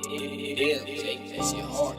Yeah, Jake, that shit hard.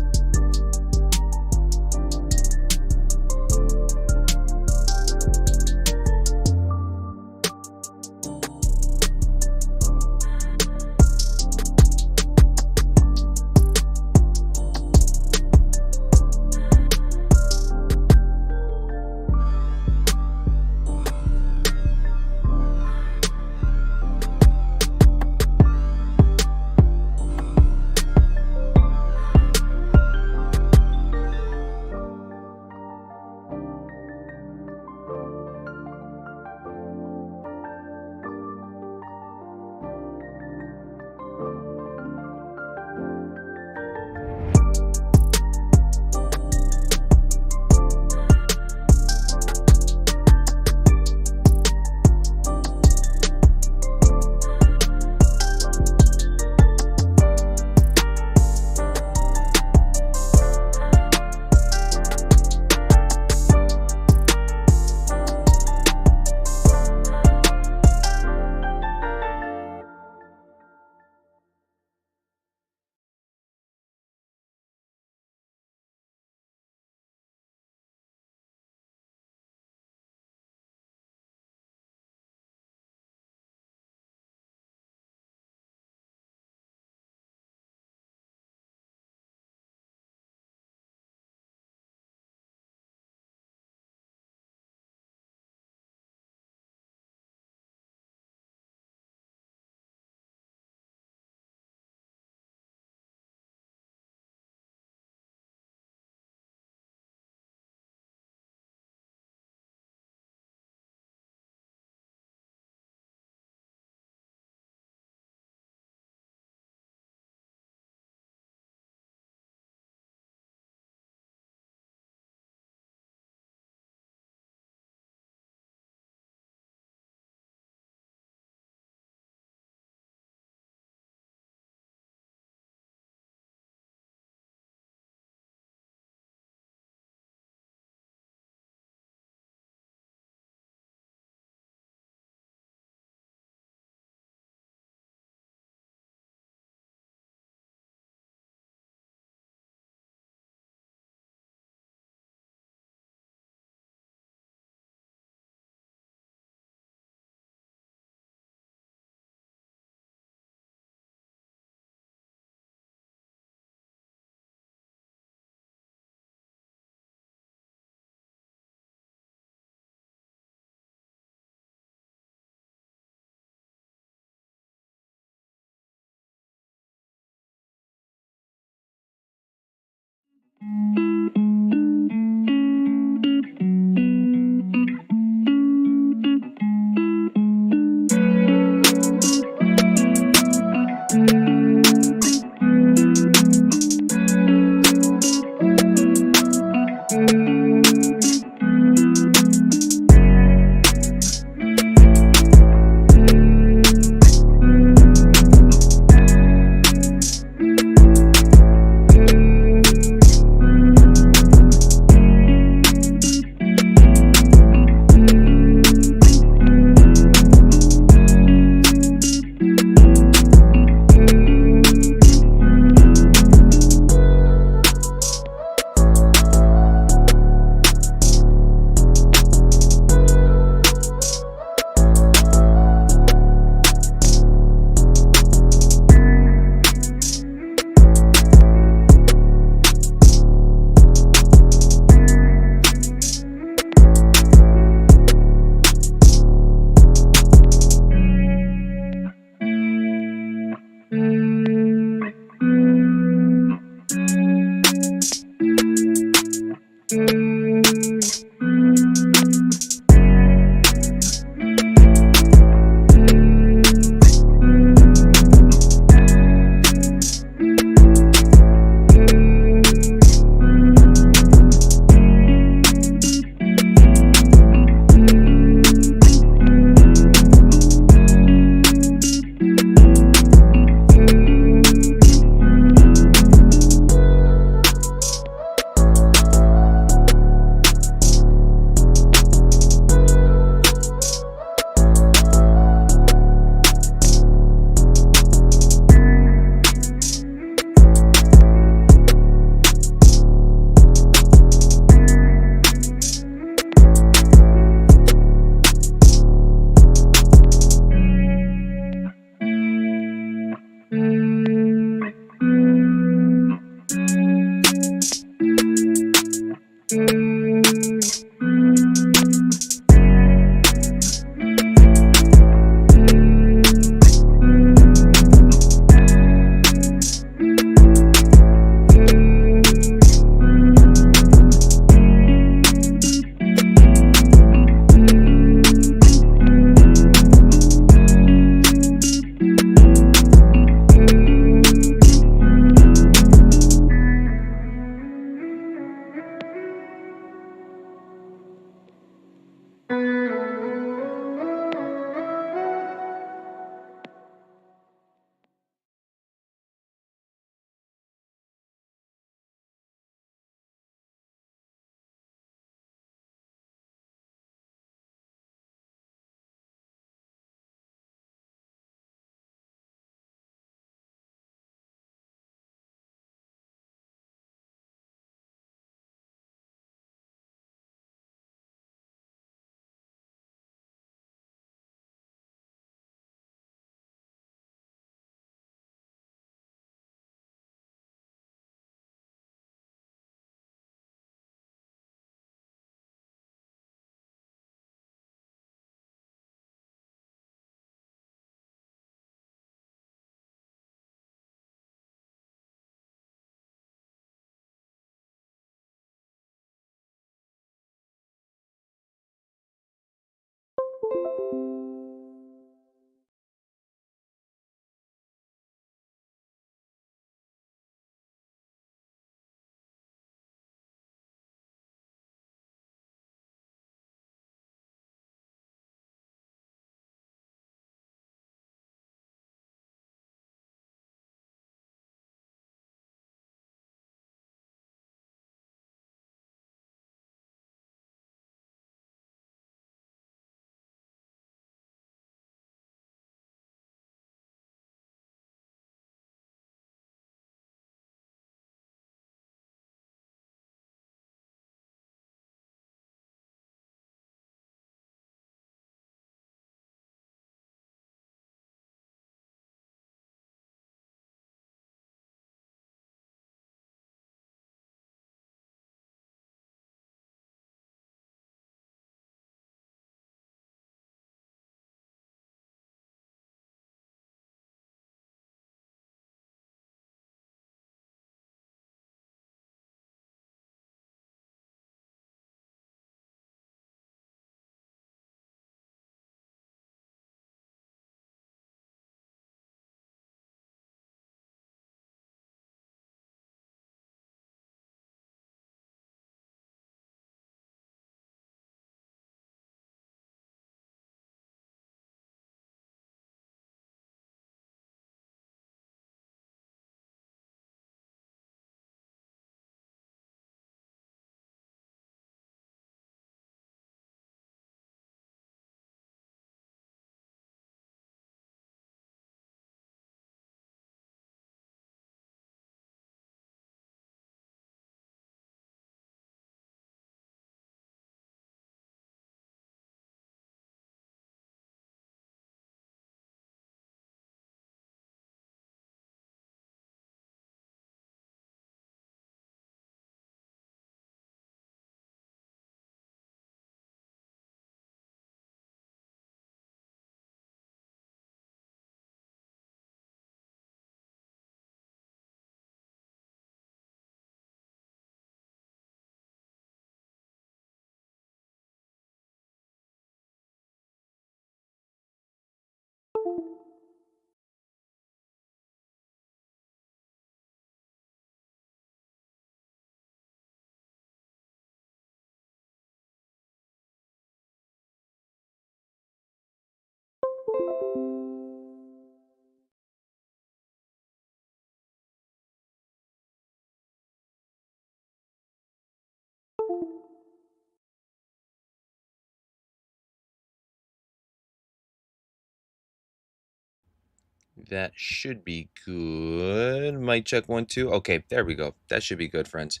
That should be good. Mic check 1, 2. Okay, there we go. That should be good, friends.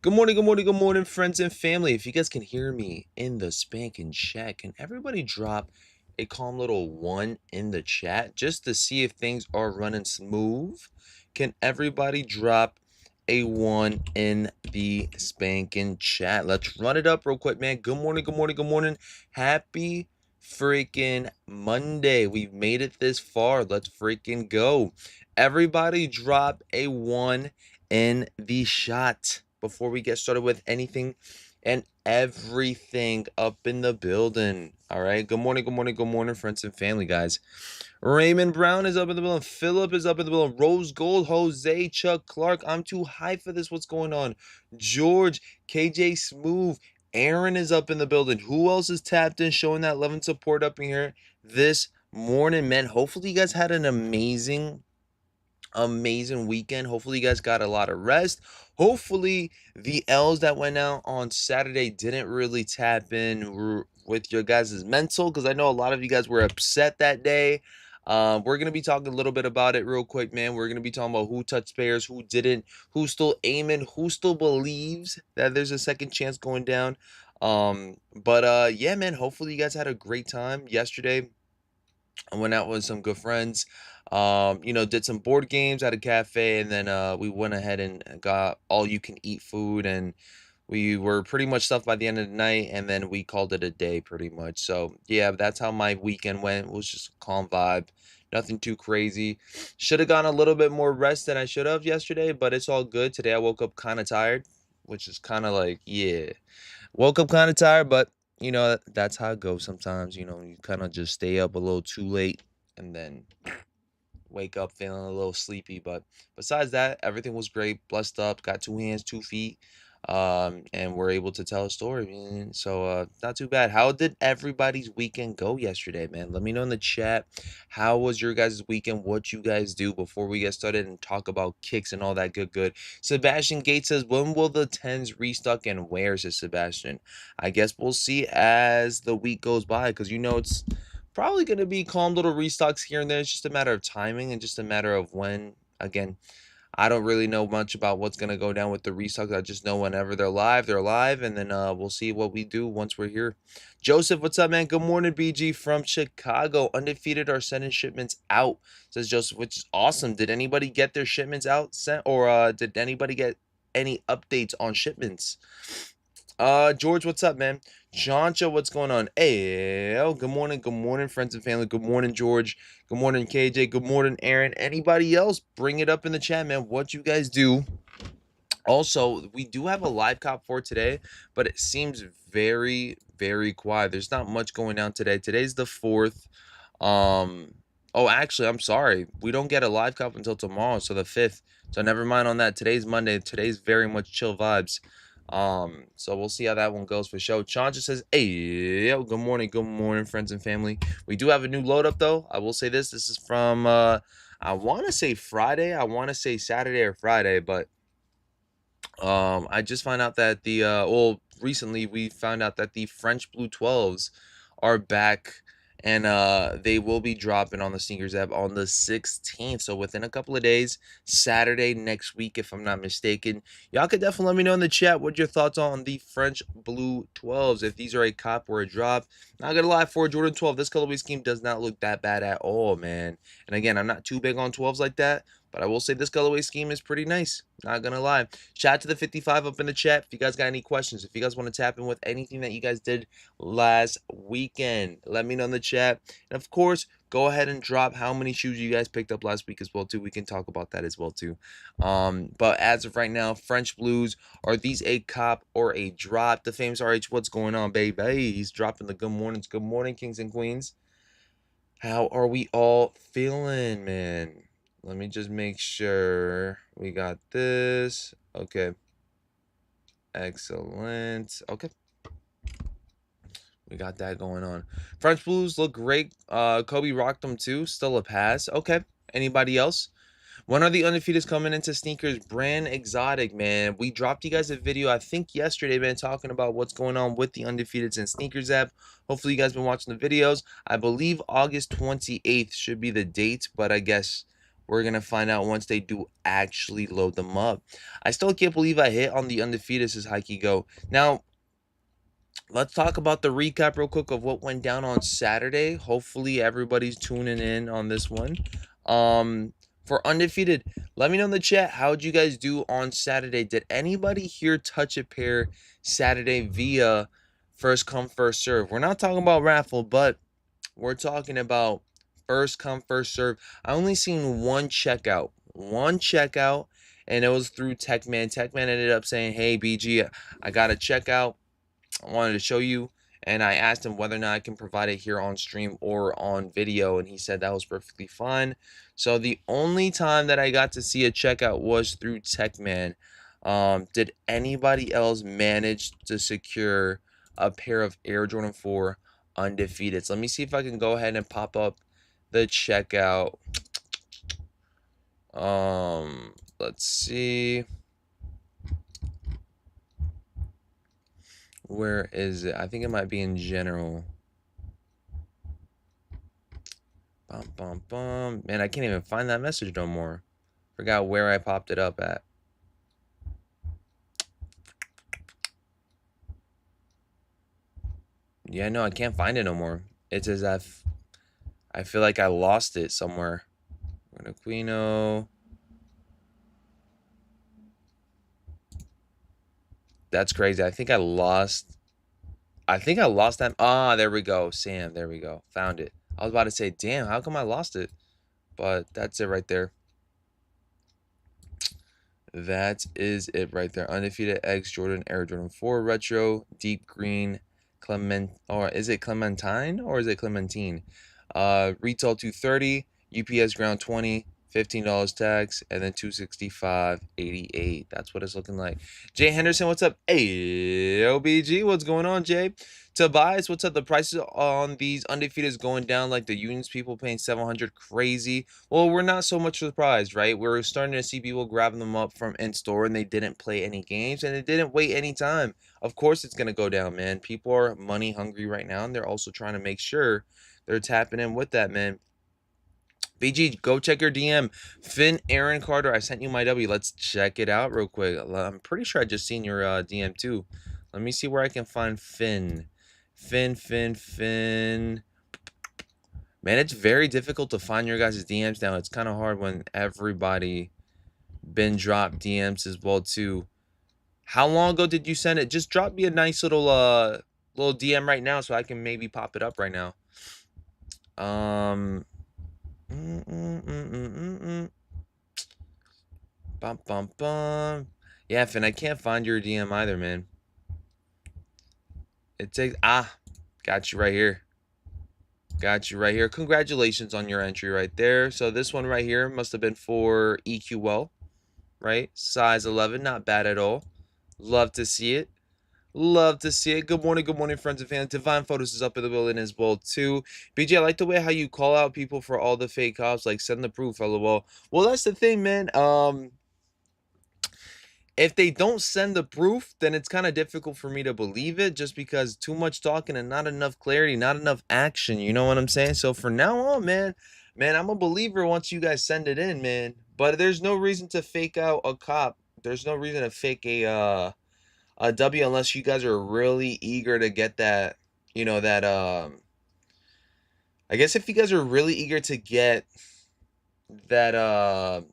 Good morning, good morning, good morning, friends and family. If you guys can hear me in the spanking chat, can everybody drop a calm little one in the chat just to see if things are running smooth? Can everybody drop a one in the spanking chat? Let's run it up real quick, man. Good morning, good morning, good morning. Happy freaking Monday. We've made it this far. Let's freaking go. Everybody drop a one in the shot before we get started with anything and everything up in the building. All right. Good morning, good morning, good morning, friends and family, guys. Raymond Brown is up in the building. Philip is up in the building. Rose Gold, Jose, Chuck Clark. I'm too high for this. What's going on? George, KJ Smooth. Aaron is up in the building. Who else is tapped in, showing that love and support up in here this morning, man? Hopefully, you guys had an amazing weekend. Hopefully, you guys got a lot of rest. Hopefully, the L's that went out on Saturday didn't really tap in with your guys' mental, because I know a lot of you guys were upset that day. We're going to be talking a little bit about it real quick, man. We're going to be talking about who touched pairs, who didn't, who's still aiming, who still believes that there's a second chance going down. But yeah, man, hopefully you guys had a great time yesterday. I went out with some good friends. Did some board games at a cafe, and then we went ahead and got all you can eat food, and we were pretty much stuffed by the end of the night, and then we called it a day pretty much. So yeah, that's how my weekend went. It was just a calm vibe. Nothing too crazy. Should have gotten a little bit more rest than I should have yesterday, but it's all good. Today I woke up kind of tired, which is kind of like, yeah. Woke up kind of tired, but that's how it goes sometimes. You kind of just stay up a little too late and then wake up feeling a little sleepy. But besides that, everything was great. Blessed up, got 2 hands, 2 feet, and we're able to tell a story, man. So not too bad. How did everybody's weekend go yesterday, man? Let me know in the chat. How was your guys' weekend? What you guys do before we get started and talk about kicks and all that good. Sebastian Gates says, when will the tens restock and where, says Sebastian? I guess we'll see as the week goes by, because it's probably going to be calm little restocks here and there. It's just a matter of timing and just a matter of when. Again, I don't really know much about what's going to go down with the restocks. I just know whenever they're live, and then we'll see what we do once we're here. Joseph, what's up, man? Good morning, BG from Chicago. Undefeated are sending shipments out, says Joseph, which is awesome. Did anybody get their shipments out sent, or did anybody get any updates on shipments? George, what's up, man? Chancha, what's going on? Hey, good morning, friends and family. Good morning, George. Good morning, KJ. Good morning, Aaron. Anybody else? Bring it up in the chat, man. What you guys do? Also, we do have a live cop for today, but it seems very, very quiet. There's not much going down today. Today's the 4th. Oh, actually, I'm sorry. We don't get a live cop until tomorrow, so the 5th. So never mind on that. Today's Monday. Today's very much chill vibes. So we'll see how that one goes for show. Sean just says, hey, yo, good morning, friends and family. We do have a new load up though. I will say this. This is from I want to say Friday. I want to say Saturday or Friday, but I just found out that recently we found out that the French Blue 12s are back, and they will be dropping on the Sneakers app on the 16th. So within a couple of days, Saturday next week, if I'm not mistaken. Y'all could definitely let me know in the chat what your thoughts are on the French Blue 12s. If these are a cop or a drop. Not gonna lie, for a Jordan 12, this colorway scheme does not look that bad at all, man. And again, I'm not too big on 12s like that, but I will say this colorway scheme is pretty nice. Not gonna lie. Shout out to the 55 up in the chat. If you guys got any questions, if you guys want to tap in with anything that you guys did last weekend, let me know in the chat. And of course, go ahead and drop how many shoes you guys picked up last week as well too. We can talk about that as well too. But as of right now, French Blues, are these a cop or a drop? The famous RH, what's going on, baby? He's dropping the good mornings. Good morning, kings and queens. How are we all feeling, man? Let me just make sure we got this. Okay. Excellent. Okay. We got that going on. French Blues look great. Kobe rocked them too. Still a pass. Okay. Anybody else? When are the undefeateds coming into sneakers? Brand exotic, man. We dropped you guys a video, I think yesterday, man, talking about what's going on with the undefeateds and sneakers app. Hopefully you guys been watching the videos. I believe August 28th should be the date, but I guess we're gonna find out once they do actually load them up. I still can't believe I hit on the undefeateds, as Heike go. Now, let's talk about the recap real quick of what went down on Saturday. Hopefully everybody's tuning in on this one. For undefeated, let me know in the chat, how'd you guys do on Saturday? Did anybody here touch a pair Saturday via first come first serve? We're not talking about raffle, but we're talking about first come first serve. I only seen one checkout, and it was through Techman. Techman ended up saying, hey BG, I got a checkout, I wanted to show you, and I asked him whether or not I can provide it here on stream or on video, and he said that was perfectly fine. So the only time that I got to see a checkout was through Techman. Did anybody else manage to secure a pair of Air Jordan 4 undefeated? So let me see if I can go ahead and pop up the checkout. Let's see. Where is it? I think it might be in general. Bum, bum, bum. Man, I can't even find that message no more. Forgot where I popped it up at. Yeah, no, I can't find it no more. It's as if I feel like I lost it somewhere. Aquino. That's crazy. I think I lost that. Ah, there we go. Sam, there we go. Found it. I was about to say, damn, how come I lost it? But that's it right there. That is it right there. Undefeated X Jordan Air Jordan 4 Retro Deep Green or is it Clementine or is it Clementine? Retail 230, UPS ground 20, $15 tax, and then 265.88. That's what it's looking like. Jay Henderson, what's up? Hey, OBG, what's going on, Jay? Tobias, what's up? The prices on these undefeated is going down like the unions people paying $700, crazy. Well, we're not so much surprised, right? We're starting to see people grabbing them up from in-store and they didn't play any games and they didn't wait any time. Of course it's going to go down, man. People are money hungry right now and they're also trying to make sure they're tapping in with that, man. BG, go check your DM. Finn Aaron Carter, I sent you my W. Let's check it out real quick. I'm pretty sure I just seen your DM too. Let me see where I can find Finn. Finn. Man, it's very difficult to find your guys' DMs now. It's kind of hard when everybody been dropped DMs as well too. How long ago did you send it? Just drop me a nice little DM right now so I can maybe pop it up right now. Bum. Yeah, Finn, I can't find your DM either, man. It takes got you right here. Congratulations on your entry right there. So this one right here must have been for EQL, right? Size 11, not bad at all. Love to see it. Good morning, friends and fans. Divine Photos is up in the building as well, too. BJ, I like the way how you call out people for all the fake cops. Like, send the proof, lol. Well, that's the thing, man. If they don't send the proof, then it's kind of difficult for me to believe it just because too much talking and not enough clarity, not enough action. You know what I'm saying? So for now on, man, I'm a believer once you guys send it in, man. But there's no reason to fake out a cop. There's no reason to fake a W unless you guys are really eager to get that, you know, that I guess if you guys are really eager to get that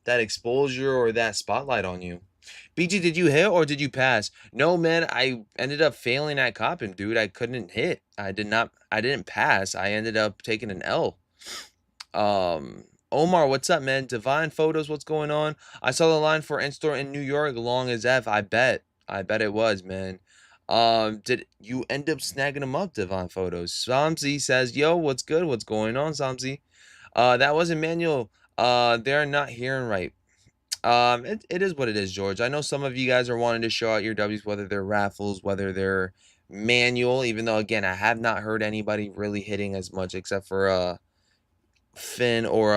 that exposure or that spotlight on you. BG, did you hit or did you pass? No, man, I ended up failing at copping, dude. I couldn't hit. I didn't pass. I ended up taking an L. Omar, what's up, man? Divine Photos, what's going on? I saw the line for in-store in New York long as F. I bet it was, man. Did you end up snagging them up, Divine Photos? Samzi says, yo, what's good? What's going on, Samzi? That was Emmanuel. They're not hearing right. It is what it is, George. I know some of you guys are wanting to show out your W's, whether they're raffles, whether they're manual, even though, again, I have not heard anybody really hitting as much except for Finn or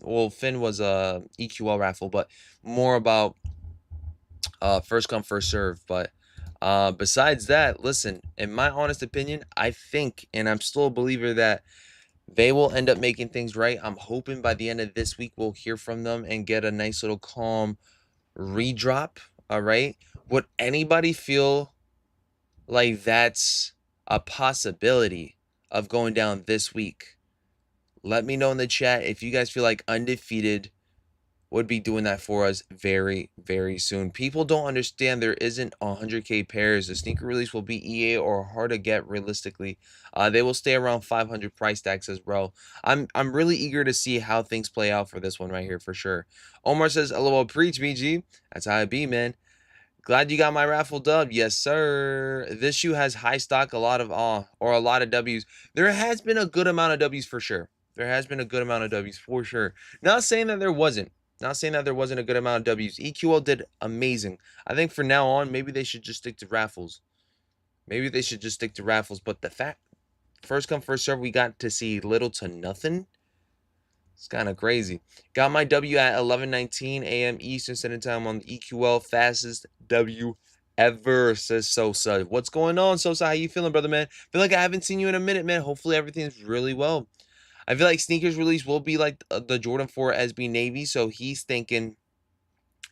well, Finn was a EQL raffle, but more about first come first serve. But besides that, listen, in my honest opinion, I think, and I'm still a believer that they will end up making things right. I'm hoping by the end of this week we'll hear from them and get a nice little calm redrop. All right. Would anybody feel like that's a possibility of going down this week? Let me know in the chat if you guys feel like Undefeated would be doing that for us very, very soon. People don't understand there isn't 100K pairs. The sneaker release will be EA or hard to get realistically. They will stay around 500 price tags as well. I'm really eager to see how things play out for this one right here for sure. Omar says, "LOL, preach, BG." That's how it be, man. Glad you got my raffle dub. Yes, sir. This shoe has high stock, a lot of or a lot of W's. There has been a good amount of W's for sure. There has been a good amount of W's for sure. Not saying that there wasn't. Not saying that there wasn't a good amount of W's. EQL did amazing. I think for now on, maybe they should just stick to raffles. Maybe they should just stick to raffles. But the fact, first come, first serve, we got to see little to nothing. It's kind of crazy. Got my W at 11:19 a.m. Eastern Standard Time on the EQL. Fastest W ever, says Sosa. What's going on, Sosa? How you feeling, brother, man? Feel like I haven't seen you in a minute, man. Hopefully everything's really well. I feel like sneakers release will be like the Jordan 4 SB Navy, so he's thinking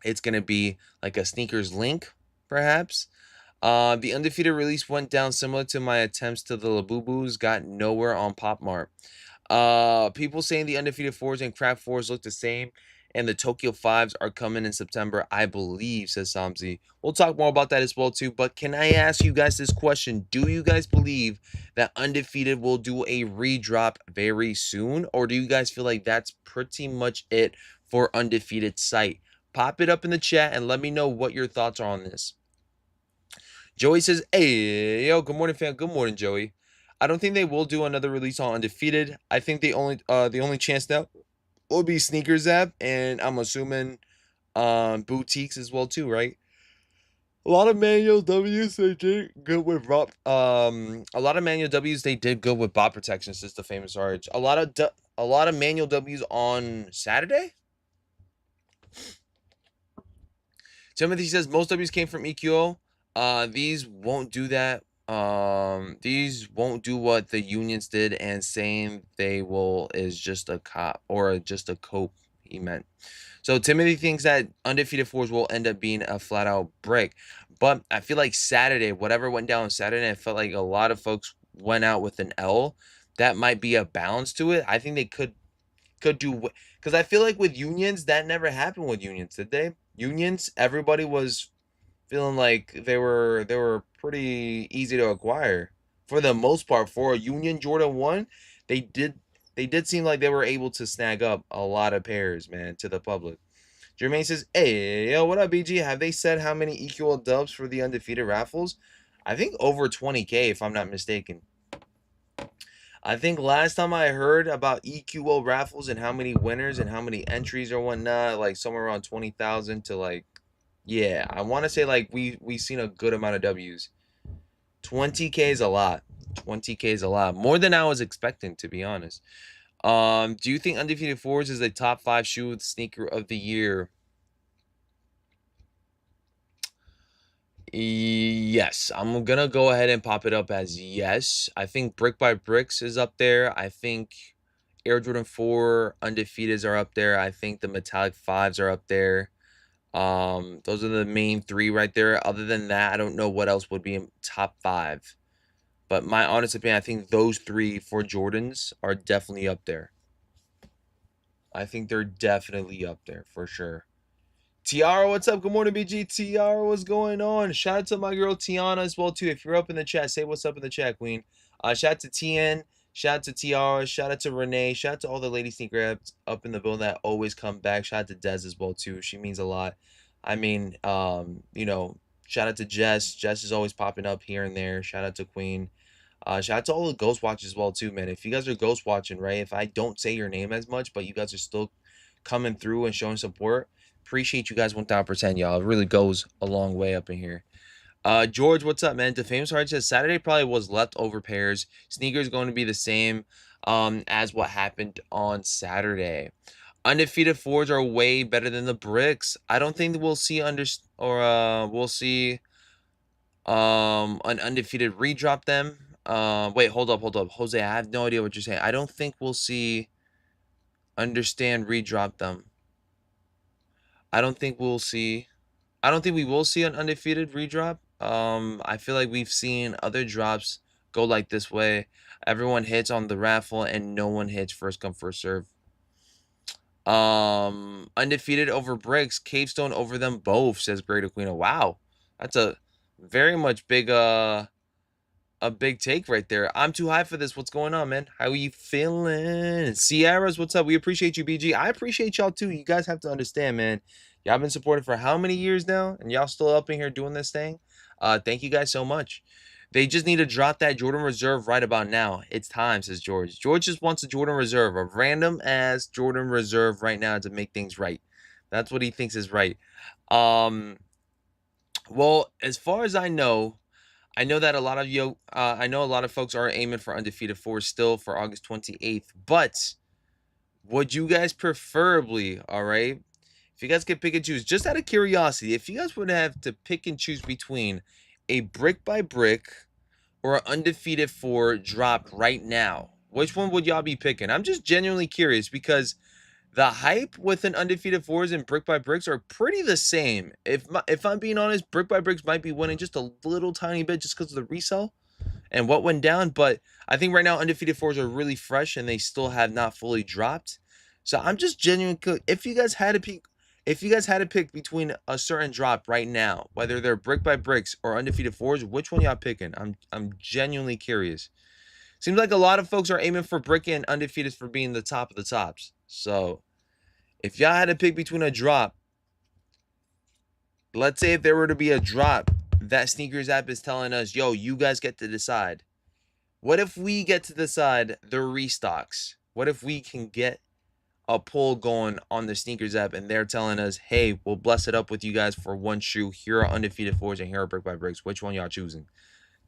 it's going to be like a sneakers link, perhaps. The Undefeated release went down similar to my attempts to the Labubus. Got nowhere on Pop Mart. People saying the Undefeated 4s and Craft 4s look the same, and the Tokyo 5s are coming in September, I believe, says Samzi. We'll talk more about that as well, too. But can I ask you guys this question? Do you guys believe that Undefeated will do a redrop very soon? Or do you guys feel like that's pretty much it for Undefeated site? Pop it up in the chat and let me know what your thoughts are on this. Joey says, "Hey, yo, good morning, fam. Good morning, Joey. I don't think they will do another release on Undefeated. I think the only chance now will be Sneakers app, and I'm assuming boutiques as well too, right? A lot of manual W's they did good with a lot of manual W's they did good with bot protection, since the famous RH. A lot of manual W's on Saturday. Timothy says most W's came from EQO. These won't do that. These won't do what the unions did, and saying they will is just a cop or just a cope, he meant. So Timothy thinks that Undefeated 4s will end up being a flat out break. But I feel like Saturday, whatever went down on Saturday, I felt like a lot of folks went out with an L. That might be a balance to it. I think they could do, because I feel like with unions, that never happened with unions, did they? Unions, everybody was feeling like they were pretty easy to acquire for the most part. For a Union Jordan 1, they did seem like they were able to snag up a lot of pairs, man, to the public. Jermaine says, "Hey, yo, what up, BG? Have they said how many EQL dubs for the Undefeated raffles? I think over 20K, if I'm not mistaken. I think last time I heard about EQO raffles and how many winners and how many entries or whatnot, like somewhere around 20,000 to like, yeah, I want to say like we seen a good amount of W's. 20K is a lot. 20K is a lot. More than I was expecting, to be honest. Do you think Undefeated 4s is a top 5 shoe sneaker of the year? Yes, I'm gonna go ahead and pop it up as yes. I think Brick by Bricks is up there. I think Air Jordan 4 Undefeateds are up there. I think the Metallic 5s are up there. Those are the main 3 right there. Other than that, I don't know what else would be in top 5. But my honest opinion, I think those 3 for Jordans are definitely up there. I think they're definitely up there for sure. Tiara, what's up? Good morning, BG. Tiara, what's going on? Shout out to my girl Tiana as well, too. If you're up in the chat, say what's up in the chat, queen. Shout out to TN. Shout out to Tiara. Shout out to Renee. Shout out to all the lady sneaker up in the building that always come back. Shout out to Des as well, too. She means a lot. I mean, you know, shout out to Jess. Jess is always popping up here and there. Shout out to Queen. Shout out to all the ghost watchers as well, too, man. If you guys are ghost watching, right? If I don't say your name as much, but you guys are still coming through and showing support, appreciate you guys 1000%, y'all. It really goes a long way up in here. George, what's up, man? The famous heart says Saturday probably was leftover pairs. Sneakers going to be the same. as what happened on Saturday. Undefeated fours are way better than the bricks. I don't think we'll see we'll see an undefeated redrop them. Wait, hold up. Jose, I have no idea what you're saying. I don't think we'll see understand redrop them. I don't think we'll see I don't think we will see an undefeated redrop. I feel like we've seen other drops go like this way. Everyone hits on the raffle and no one hits first come first serve. Undefeated over bricks, Cavestone over them both, says Great Aquino. Wow. That's a very much big a big take right there. I'm too high for this. What's going on, man? How are you feeling? Sierras, what's up? We appreciate you, BG. I appreciate y'all too. You guys have to understand, man. Y'all been supported for how many years now? And y'all still up in here doing this thing? Thank you guys so much. They just need to drop that Jordan Reserve right about now. It's time, says George. George just wants a Jordan Reserve, a random ass Jordan Reserve right now to make things right. That's what he thinks is right. Well, as far as I know that a lot of I know a lot of folks are aiming for undefeated fours still for August 28th. But would you guys preferably, all right, if you guys could pick and choose, just out of curiosity, if you guys would have to pick and choose between a brick by brick or an undefeated four drop right now, which one would y'all be picking? I'm just genuinely curious because the hype with an undefeated fours and brick by bricks are pretty the same. If I'm being honest, brick by bricks might be winning just a little tiny bit just because of the resell and what went down. But I think right now undefeated fours are really fresh and they still have not fully dropped. So I'm just genuinely, if you guys had to pick between a certain drop right now, whether they're brick by bricks or undefeated fours, which one y'all picking? I'm genuinely curious. Seems like a lot of folks are aiming for brick and undefeated for being the top of the tops. So if y'all had to pick between a drop, let's say if there were to be a drop that Sneakers app is telling us, yo, you guys get to decide. What if we get to decide the restocks? What if we can get a poll going on the Sneakers app and they're telling us, hey, we'll bless it up with you guys for one shoe. Here are undefeated fours and here are brick by bricks. Which one y'all choosing?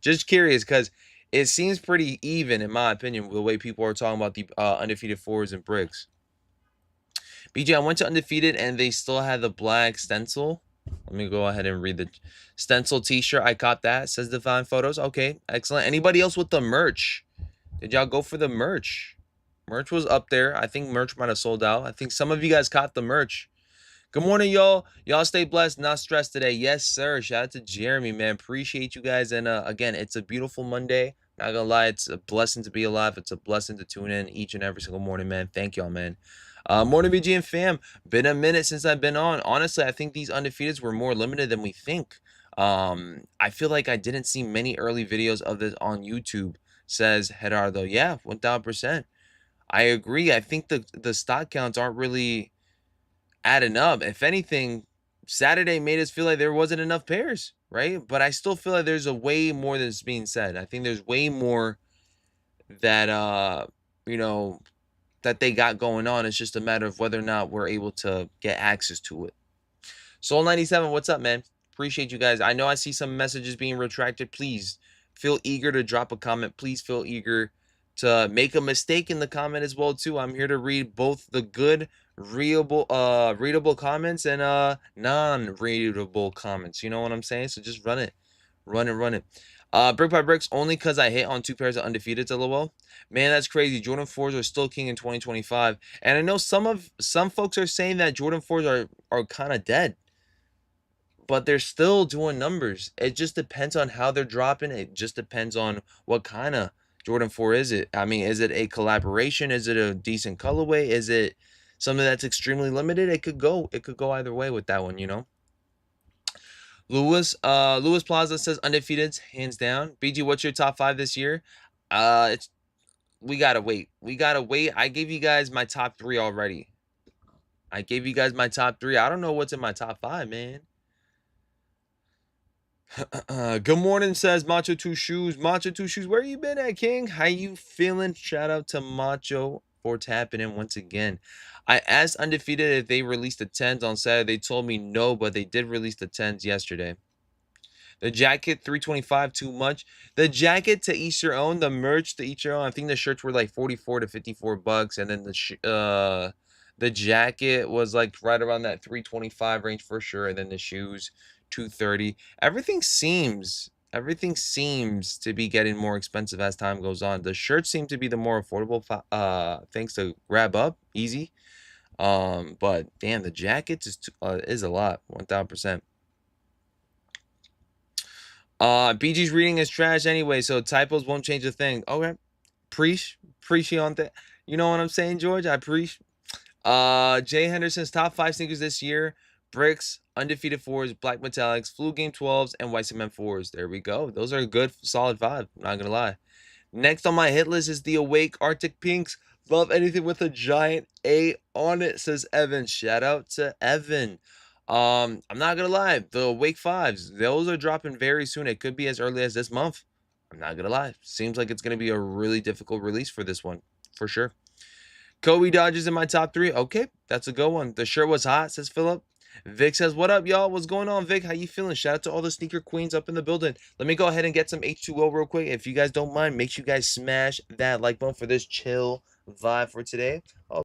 Just curious because it seems pretty even, in my opinion, with the way people are talking about the undefeated fours and bricks. BJ, I went to undefeated and they still had the black stencil. Let me go ahead and read the stencil t-shirt. I caught that. Says Divine Photos. Okay, excellent. Anybody else with the merch? Did y'all go for the merch? Merch was up there. I think merch might have sold out. I think some of you guys caught the merch. Good morning, y'all. Y'all stay blessed, not stressed today. Yes, sir. Shout out to Jeremy, man. Appreciate you guys. And again, it's a beautiful Monday. Not gonna lie, it's a blessing to be alive. It's a blessing to tune in each and every single morning, man. Thank y'all, man. Morning, BG and fam. Been a minute since I've been on. Honestly, I think these undefeateds were more limited than we think. I feel like I didn't see many early videos of this on YouTube, says Gerardo. Yeah, 1000%. I agree. I think the stock counts aren't really adding up. If anything, Saturday made us feel like there wasn't enough pairs, right? But I still feel like there's a way more that's being said. I think there's way more that you know, that they got going on. It's just a matter of whether or not we're able to get access to it. Soul 97, what's up, man? Appreciate you guys. I know I see some messages being retracted. Please feel eager to drop a comment. Please feel eager to make a mistake in the comment as well too. I'm here to read both the good readable comments and non-readable comments. You know what I'm saying? So just run it. Run it. Brick by bricks only because I hit on 2 pairs of undefeateds, lol. Man, that's crazy. Jordan 4s are still king in 2025. And I know some folks are saying that Jordan 4s are kind of dead. But they're still doing numbers. It just depends on how they're dropping. It just depends on what kind of Jordan 4 is it. I mean, is it a collaboration? Is it a decent colorway? Is it something that's extremely limited? It could go either way with that one, you know. Lewis Plaza says undefeated, hands down. BG, what's your top 5 this year? We gotta wait. I gave you guys my top 3 already. I don't know what's in my top 5, man. Good morning, says Macho Two Shoes. Macho Two Shoes, where you been at, King? How you feeling? Shout out to Macho for tapping in once again. I asked Undefeated if they released the 10s on Saturday. They told me no, but they did release the 10s yesterday. The jacket 325 too much. The jacket to each your own. The merch to each your own. I think the shirts were like 44 to 54 bucks, and then the jacket was like right around that 325 range for sure, and then the shoes 230. Everything seems to be getting more expensive as time goes on. The shirts seem to be the more affordable things to grab up easy. But damn, the jackets is a lot, 1000%. BG's reading is trash anyway, so typos won't change a thing. Okay. Preach on that. You know what I'm saying, George? I preach. Jay Henderson's top 5 sneakers this year: Bricks, Undefeated 4s, Black Metallics, Flu Game 12s, and White Cement 4s. There we go. Those are a good, solid 5. Not gonna lie. Next on my hit list is the Awake Arctic Pinks. Love anything with a giant A on it, says Evan. Shout out to Evan. I'm not gonna lie, the Awake 5s, those are dropping very soon. It could be as early as this month. I'm not gonna lie. Seems like it's gonna be a really difficult release for this one, for sure. Kobe Dodgers in my top 3. Okay, that's a good one. The shirt was hot, says Philip. Vic says, what up, y'all? What's going on, Vic? How you feeling? Shout out to all the sneaker queens up in the building. Let me go ahead and get some H2O real quick. If you guys don't mind, make sure you guys smash that like button for this chill vibe for today. Oh,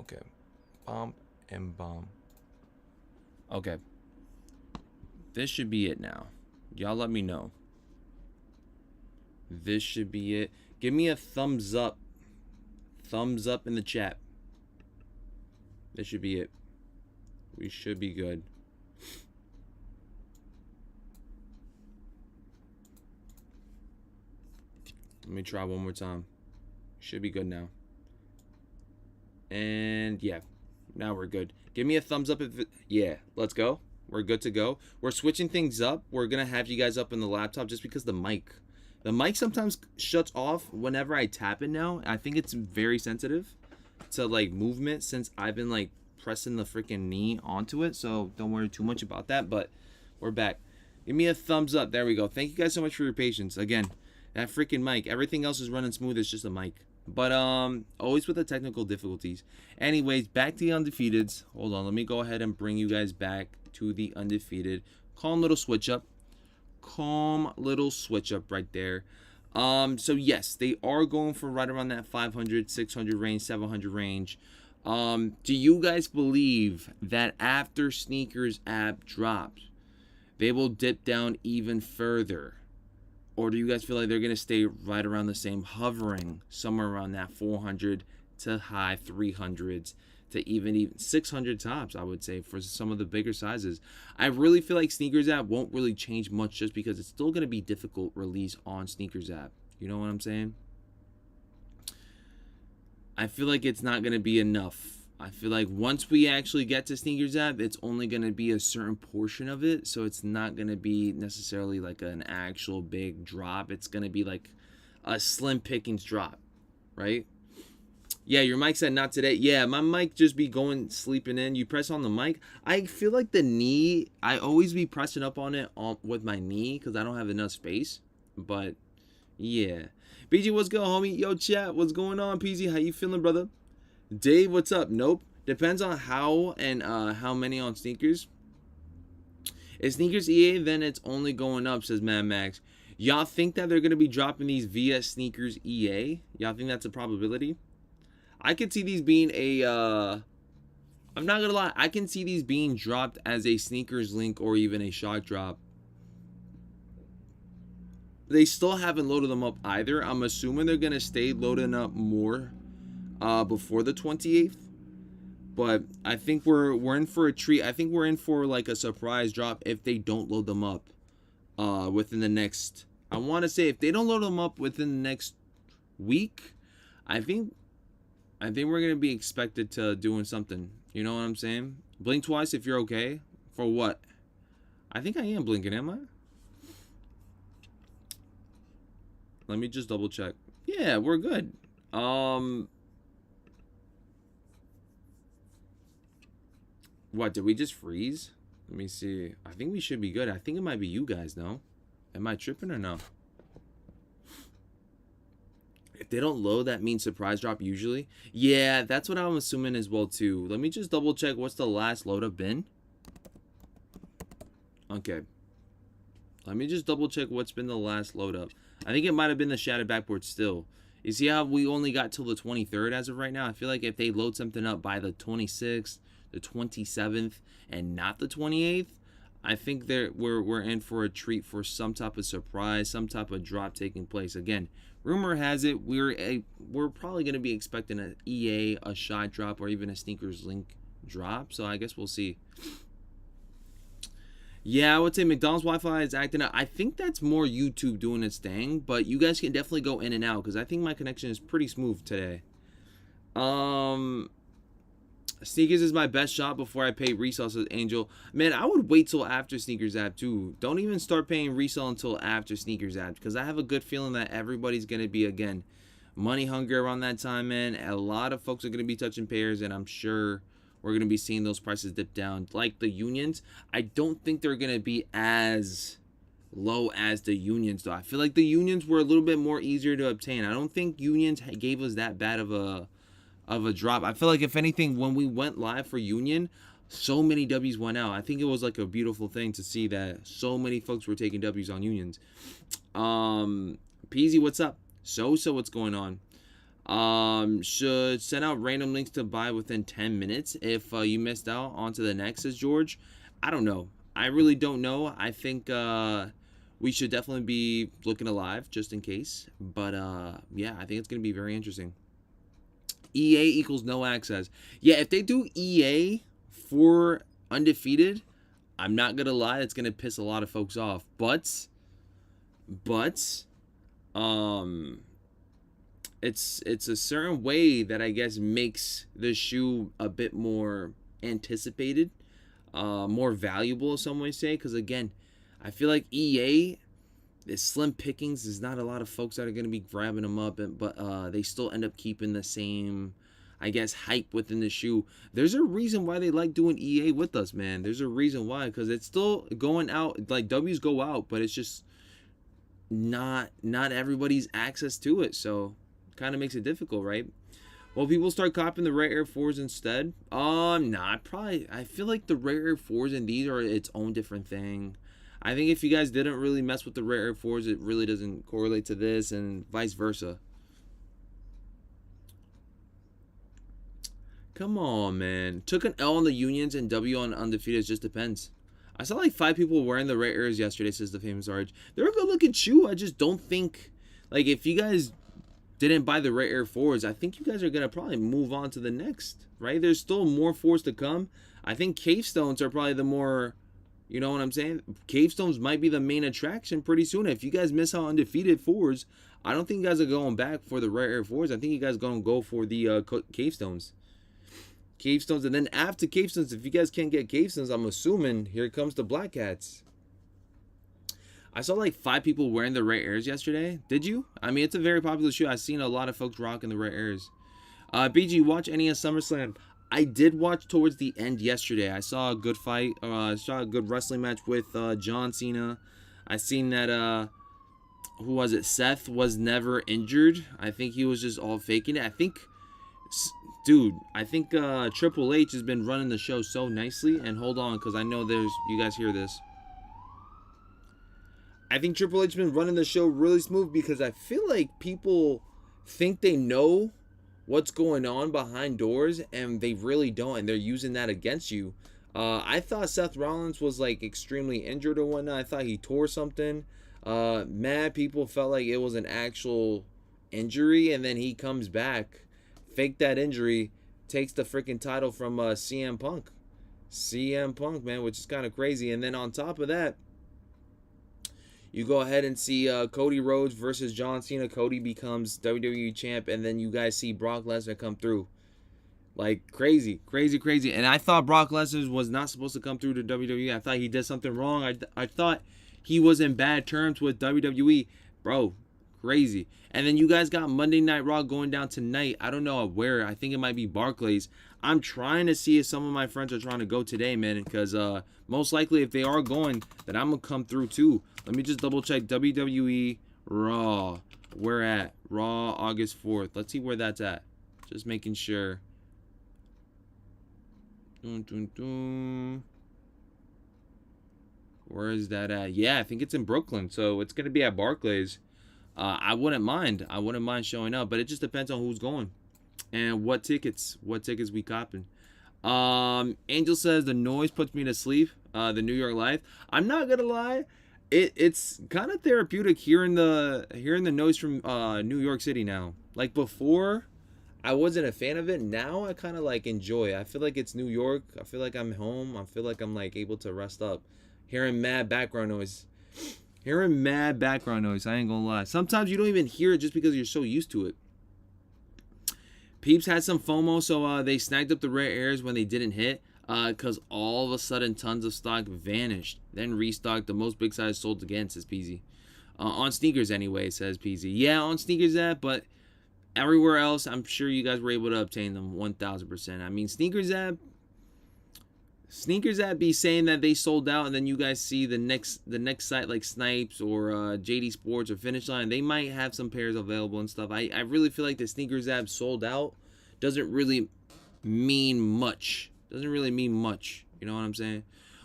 Okay. Bomb and bomb. Okay. This should be it now. Y'all let me know. This should be it. Give me a thumbs up. Thumbs up in the chat. This should be it. We should be good. Let me try one more time. Should be good now. And yeah, now we're good. Give me a thumbs up if yeah, let's go. We're good to go. We're switching things up. We're gonna have you guys up in the laptop just because the mic sometimes shuts off whenever I tap it now. I think it's very sensitive to like movement since I've been like pressing the freaking knee onto it, so don't worry too much about that. But we're back. Give me a thumbs up. There we go. Thank you guys so much for your patience. Again, that freaking mic, everything else is running smooth. It's just a mic, but always with the technical difficulties. Anyways, back to the undefeateds. Hold on, let me go ahead and bring you guys back to the undefeated. Calm little switch up. Calm little switch up right there. So yes, they are going for right around that 500, 600 range, 700 range. Do you guys believe that after Sneakers app drops, they will dip down even further? Or do you guys feel like they're going to stay right around the same, hovering somewhere around that 400 to high 300s to even 600 tops, I would say, for some of the bigger sizes? I really feel like Sneakers app won't really change much just because it's still going to be difficult release on Sneakers app. You know what I'm saying? I feel like it's not going to be enough. I feel like once we actually get to Sneakers app, it's only going to be a certain portion of it. So it's not going to be necessarily like an actual big drop. It's going to be like a slim pickings drop, right? Yeah, your mic said not today. Yeah, my mic just be going sleeping in. You press on the mic. I feel like the knee, I always be pressing up on it with my knee because I don't have enough space. But yeah. BG, what's good, homie? Yo, chat, what's going on, PZ? How you feeling, brother? Dave, what's up? Nope. Depends on how and how many on Sneakers. If Sneakers EA, then it's only going up, says Mad Max. Y'all think that they're going to be dropping these via Sneakers EA? Y'all think that's a probability? I could see these being a, I'm not going to lie, I can see these being dropped as a Sneakers link or even a shock drop. They still haven't loaded them up either. I'm assuming they're going to stay loading up more before the 28th. But I think we're in for a treat. I think we're in for like a surprise drop if they don't load them up within the next, I want to say if they don't load them up within the next week, I think we're going to be expected to doing something. You know what I'm saying? Blink twice if you're okay. For what? I think I am blinking, am I? Let me just double check. Yeah, we're good. What, did we just freeze? Let me see. I think we should be good. I think it might be you guys, no? Am I tripping or no? If they don't load, that means surprise drop usually. Yeah, that's what I'm assuming as well too. Let me just double check what's the last load up been. Okay. Let me just double check what's been the last load up. I think it might have been the Shattered Backboard still. You see how we only got till the 23rd as of right now? I feel like if they load something up by the 26th, the 27th, and not the 28th, I think we're in for a treat for some type of surprise, some type of drop taking place. Again, rumor has it we're probably going to be expecting an EA, a shot drop, or even a Sneakers link drop. So I guess we'll see. Yeah, I would say McDonald's Wi-Fi is acting up. I think that's more YouTube doing its thing, but you guys can definitely go in and out because I think my connection is pretty smooth today. Sneakers is my best shot before I pay resale, says Angel. Man, I would wait till after Sneakers app too. Don't even start paying resale until after Sneakers app because I have a good feeling that everybody's going to be, again, money hungry around that time, man. A lot of folks are going to be touching pairs, and I'm sure we're going to be seeing those prices dip down. Like the unions, I don't think they're going to be as low as the unions, though. I feel like the unions were a little bit more easier to obtain. I don't think unions gave us that bad of a drop. I feel like if anything, when we went live for union, so many W's went out. I think it was like a beautiful thing to see that so many folks were taking W's on unions. Peasy, what's up? So what's going on? Should send out random links to buy within 10 minutes if you missed out. On to the next, says George. I don't know. I really don't know. I think we should definitely be looking alive just in case. But yeah, I think it's going to be very interesting. EA equals no access. Yeah, if they do EA for Undefeated, I'm not going to lie, it's going to piss a lot of folks off. But it's a certain way that I guess makes the shoe a bit more anticipated, more valuable, some may say. Because again, I feel like EA, the slim pickings, is not a lot of folks that are going to be grabbing them up, but they still end up keeping the same, I guess, hype within the shoe. There's a reason why they like doing EA with us, man. There's a reason why, because it's still going out, like W's go out, but it's just not everybody's access to it, so kind of makes it difficult, right? Well, people start copying the rare Air 4s instead. I feel like the rare Air 4s and these are its own different thing. I think if you guys didn't really mess with the rare Air 4s, it really doesn't correlate to this, and vice versa. Come on, man. Took an L on the Unions and W on Undefeated. It just depends. I saw like 5 people wearing the rare Airs yesterday, says the famous Arch. They're a good looking shoe. I just don't think, like, if you guys didn't buy the rare Air 4s, I think you guys are going to probably move on to the next, right? There's still more 4s to come. I think Cave Stones are probably the more, you know what I'm saying? Cave Stones might be the main attraction pretty soon. If you guys miss out on Undefeated 4s, I don't think you guys are going back for the rare Air 4s. I think you guys are going to go for the Cave Stones. Cave Stones, and then after Cave Stones, if you guys can't get Cave Stones, I'm assuming here comes the Black Hats. I saw like 5 people wearing the rare Airs yesterday. Did you? I mean, it's a very popular shoe. I've seen a lot of folks rocking the rare Airs. BG, watch any of SummerSlam? I did watch towards the end yesterday. I saw a good fight. Saw a good wrestling match with John Cena. I seen that who was it? Seth was never injured. I think he was just all faking it. I think Triple H has been running the show so nicely. And hold on, because I know you guys hear this. I think Triple H has been running the show really smooth, because I feel like people think they know what's going on behind doors, and they really don't, and they're using that against you. I thought Seth Rollins was like extremely injured or whatnot. I thought he tore something. Mad people felt like it was an actual injury, and then he comes back, fake that injury, takes the freaking title from CM Punk. CM Punk, man, which is kind of crazy. And then on top of that, you go ahead and see Cody Rhodes versus John Cena. Cody becomes WWE champ, and then you guys see Brock Lesnar come through. Like, crazy. And I thought Brock Lesnar was not supposed to come through to WWE. I thought he did something wrong. I thought he was in bad terms with WWE. Bro, crazy. And then you guys got Monday Night Raw going down tonight. I don't know where. I think it might be Barclays. I'm trying to see if some of my friends are trying to go today, man, because most likely if they are going, then I'm going to come through too. Let me just double check. WWE Raw. Where at? Raw August 4th. Let's see where that's at. Just making sure. Where is that at? Yeah, I think it's in Brooklyn. So it's going to be at Barclays. I wouldn't mind. Showing up, but it just depends on who's going and what tickets we copping. Angel says the noise puts me to sleep. The New York Life. I'm not gonna lie, it's kind of therapeutic hearing the noise from New York City now. Like before, I wasn't a fan of it. Now I kind of like enjoy it. I feel like it's New York. I feel like I'm home. I feel like I'm like able to rest up. Hearing mad background noise. I ain't gonna lie. Sometimes you don't even hear it just because you're so used to it. Peeps had some FOMO, so they snagged up the rare Airs when they didn't hit, because all of a sudden tons of stock vanished. Then restocked. The most big size sold again, says PZ. On sneakers anyway, says PZ. Yeah, on sneakers but everywhere else, I'm sure you guys were able to obtain them 1,000%. I mean, Sneakers app be saying that they sold out, and then you guys see the next site like Snipes or JD Sports or Finish Line, they might have some pairs available and stuff. I really feel like the Sneakers app sold out doesn't really mean much. You know what I'm saying?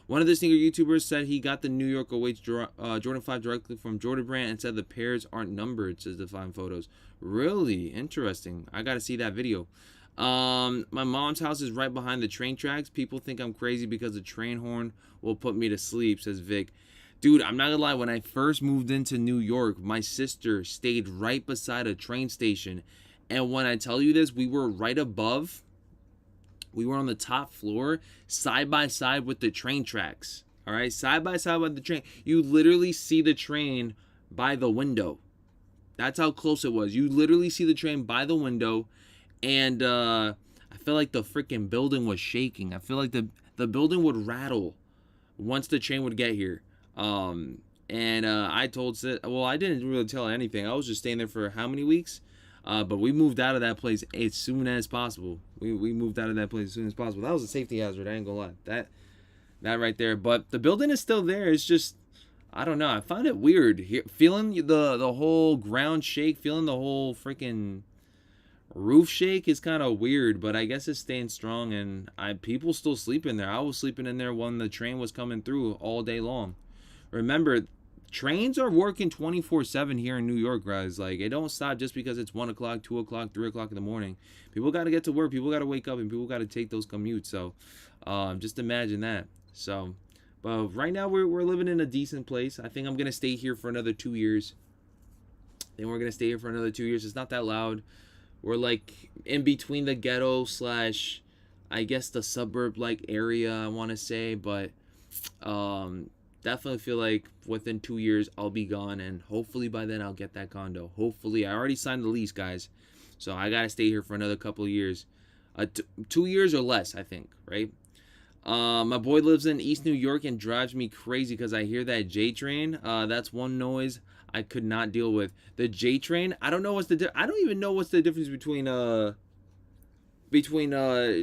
One of the sneaker YouTubers said he got the New York awaits Jordan 5 directly from Jordan Brand and said the pairs aren't numbered, says the fine photos. Really interesting. I gotta see that video. My mom's house is right behind the train tracks. People think I'm crazy because the train horn will put me to sleep, says Vic. Dude, I'm not gonna lie, when I first moved into New York, my sister stayed right beside a train station. And when I tell you this, we were right above. We were on the top floor, side by side with the train tracks. All right, side by side with the train. You literally see the train by the window. That's how close it was. You literally see the train by the window. And I feel like the freaking building was shaking. I feel like the building would rattle once the train would get here. I told Sid, well, I didn't really tell her anything. I was just staying there for how many weeks? But we moved out of that place as soon as possible. We moved out of that place as soon as possible. That was a safety hazard. I ain't gonna lie. That right there. But the building is still there. It's just, I don't know. I find it weird feeling the whole ground shake, feeling the whole freaking roof shake is kind of weird, but I guess it's staying strong, and people still sleep in there. I was sleeping in there when the train was coming through all day long. Remember, trains are working 24/7 here in New York, guys. Like, it don't stop just because it's 1 o'clock, 2 o'clock, 3 o'clock in the morning. People got to get to work. People got to wake up, and people got to take those commutes. So, just imagine that. So, but right now we're living in a decent place. I think I'm gonna stay here for another 2 years. Then we're gonna stay here for another 2 years. It's not that loud. We're like in between the ghetto slash, I guess, the suburb like area, I want to say, but definitely feel like within 2 years I'll be gone, and hopefully by then I'll get that condo. Hopefully. I already signed the lease, guys, so I gotta stay here for another couple of years, 2 years or less, I think, right? My boy lives in East New York and drives me crazy because I hear that J train. That's one noise I could not deal with. The J train. I don't know what's I don't even know what's the difference between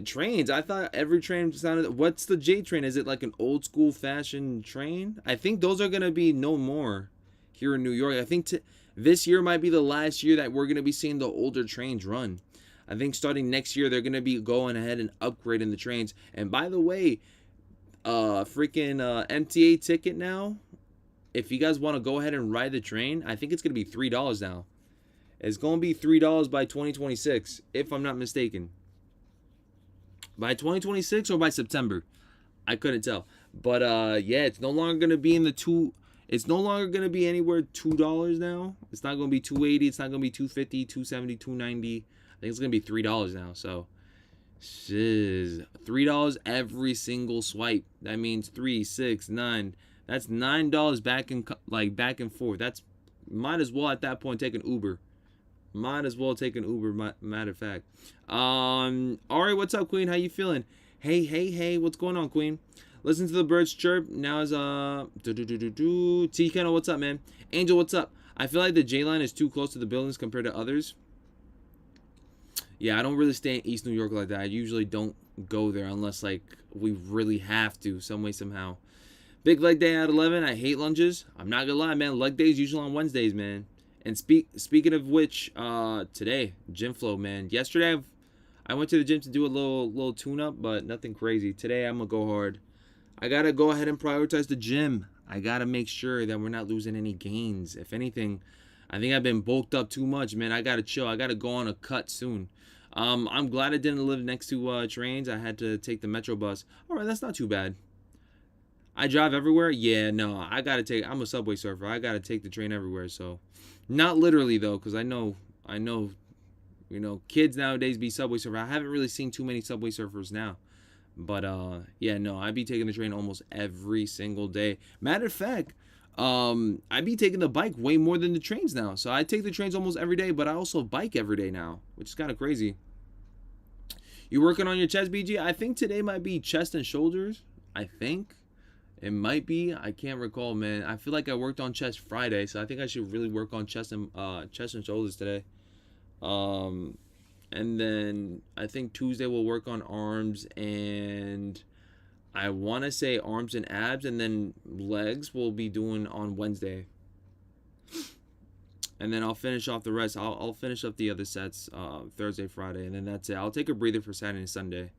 trains. I thought every train sounded. What's the J train? Is it like an old school fashioned train? I think those are gonna be no more here in New York. I think this year might be the last year that we're gonna be seeing the older trains run. I think starting next year they're gonna be going ahead and upgrading the trains. And by the way, freaking MTA ticket now. If you guys want to go ahead and ride the train, I think it's gonna be $3 now. It's gonna be $3 by 2026, if I'm not mistaken. By 2026 or by September, I couldn't tell. But yeah, it's no longer gonna be in the two. It's no longer gonna be anywhere $2 now. It's not gonna be $2.80. It's not gonna be $2.50, $2.70, $2.90. I think it's gonna be $3 now. So, shiz, $3 every single swipe. That means 3, 6, 9. That's $9 back and forth. That's, might as well at that point take an Uber. Might as well take an Uber. Matter of fact. All right, what's up, Queen? How you feeling? Hey, what's going on, Queen? Listen to the birds chirp. Now is T Kennel, what's up, man? Angel, what's up? I feel like the J line is too close to the buildings compared to others. Yeah, I don't really stay in East New York like that. I usually don't go there unless like we really have to, some way, somehow. Big leg day at 11. I hate lunges. I'm not gonna lie, man. Leg day is usually on Wednesdays, man. And speaking of which, today, gym flow, man. Yesterday, I went to the gym to do a little tune-up, but nothing crazy. Today, I'm gonna go hard. I gotta go ahead and prioritize the gym. I gotta make sure that we're not losing any gains. If anything, I think I've been bulked up too much, man. I gotta chill. I gotta go on a cut soon. I'm glad I didn't live next to trains. I had to take the Metro bus. All right, that's not too bad. I drive everywhere. Yeah, no, I'm a subway surfer. I gotta take the train everywhere. So, not literally though, because I know, you know, kids nowadays be subway surfer. I haven't really seen too many subway surfers now, but yeah, no, I be taking the train almost every single day. Matter of fact, I be taking the bike way more than the trains now. So I take the trains almost every day, but I also bike every day now, which is kind of crazy. You working on your chest, BG? I think today might be chest and shoulders. I think it might be. I can't recall, man. I feel like I worked on chest Friday, so I think I should really work on chest and shoulders today. And then I think Tuesday we'll work on arms, and I want to say arms and abs, and then legs we'll be doing on Wednesday. And then I'll finish off the rest. I'll finish up the other sets Thursday, Friday, and then that's it. I'll take a breather for Saturday and Sunday.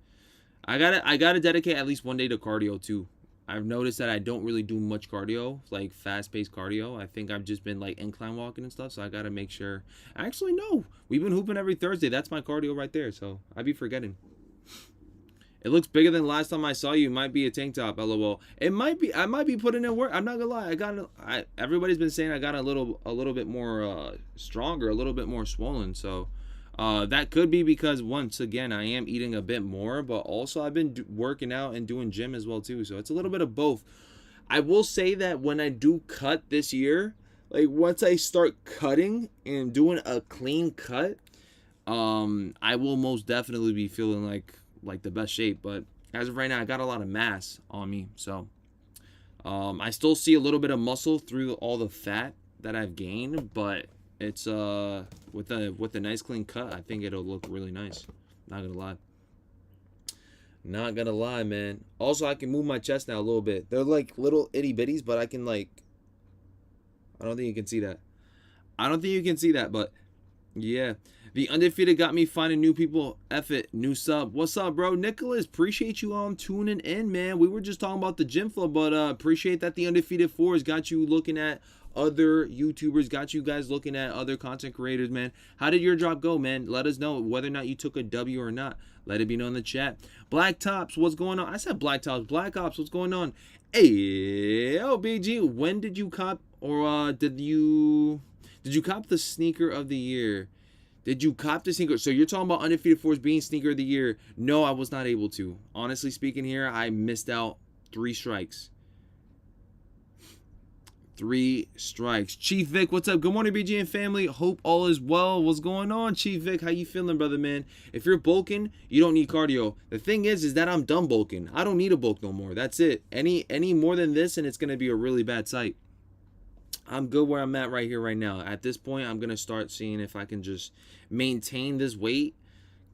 I gotta dedicate at least one day to cardio too. I've noticed that I don't really do much cardio, like fast-paced cardio. I think I've just been like incline walking and stuff, so I gotta make sure. Actually, no, we've been hooping every Thursday. That's my cardio right there. So I'd be forgetting. It looks bigger than last time I saw you. It might be a tank top, lol. It might be. I might be putting in work. I'm not gonna lie. Everybody's been saying I got a little bit more stronger, a little bit more swollen. So that could be because once again I am eating a bit more, but also I've been working out and doing gym as well too. So it's a little bit of both. I will say that when I do cut this year, like once I start cutting and doing a clean cut, I will most definitely be feeling like the best shape. But as of right now, I got a lot of mass on me, so I still see a little bit of muscle through all the fat that I've gained, but it's with a nice clean cut, I think it'll look really nice. Not gonna lie, man. Also, I can move my chest now a little bit. They're like little itty bitties, but I can like, I don't think you can see that, but yeah. The Undefeated got me finding new people. F it. New sub. What's up, bro? Nicholas, appreciate you tuning in, man. We were just talking about the gym flow, but appreciate that the Undefeated 4s got you looking at other YouTubers, got you guys looking at other content creators, man. How did your drop go, man? Let us know whether or not you took a W or not. Let it be known in the chat. Black Tops, what's going on? I said Black Tops. Black Ops, what's going on? Hey, oh, BG, when did you cop, or did you cop the sneaker of the year? Did you cop the sneaker? So you're talking about Undefeated 4s being sneaker of the year. No, I was not able to. Honestly speaking here, I missed out 3 strikes. 3 strikes. Chief Vic, what's up? Good morning, BG and family. Hope all is well. What's going on, Chief Vic? How you feeling, brother, man? If you're bulking, you don't need cardio. The thing is that I'm done bulking. I don't need a bulk no more. That's it. Any more than this, and it's going to be a really bad sight. I'm good where I'm at right here, right now. At this point, I'm going to start seeing if I can just maintain this weight,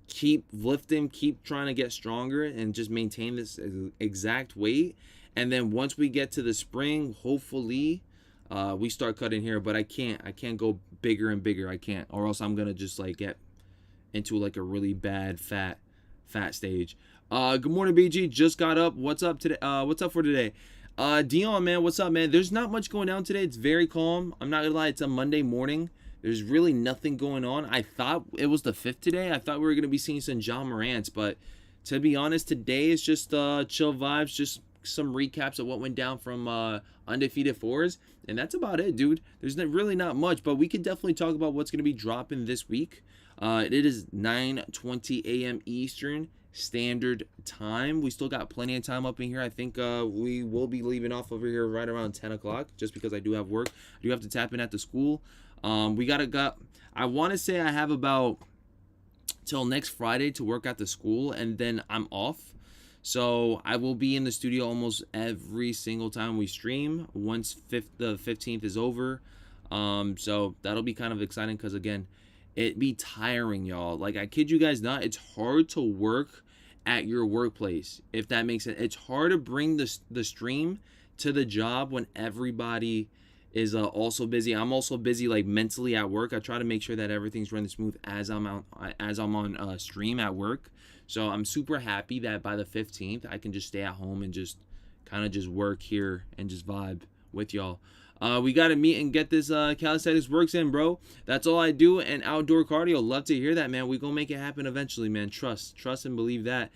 keep lifting, keep trying to get stronger, and just maintain this exact weight. And then once we get to the spring, hopefully, we start cutting here. But I can't go bigger and bigger. I can't, or else I'm going to just like get into like a really bad fat stage. Good morning, BG. Just got up. What's up today? What's up for today? Dion, man, what's up, man? There's not much going down today. It's very calm. I'm not gonna lie, it's a Monday morning. There's really nothing going on. I thought it was the 5th today. I thought we were gonna be seeing some John Morant's, but to be honest, today is just chill vibes, just some recaps of what went down from Undefeated 4s, and that's about it, dude. There's really not much, but we could definitely talk about what's gonna be dropping this week. It is 9:20 a.m. Eastern Standard Time. We still got plenty of time up in here. I think we will be leaving off over here right around 10 o'clock, just because I do have work. I do have to tap in at the school. I want to say I have about till next Friday to work at the school, and then I'm off. So I will be in the studio almost every single time we stream once the 15th is over. So that'll be kind of exciting, because again, it be tiring, y'all. Like, I kid you guys not, it's hard to work at your workplace, if that makes sense. It's hard to bring the stream to the job when everybody is also busy. I'm also busy, like, mentally at work. I try to make sure that everything's running smooth as I'm on stream at work. So I'm super happy that by the 15th I can just stay at home and just kind of just work here and just vibe with y'all. We got to meet and get this calisthenics works in, bro. That's all I do, and outdoor cardio. Love to hear that, man. We gonna make it happen eventually, man. Trust and believe that.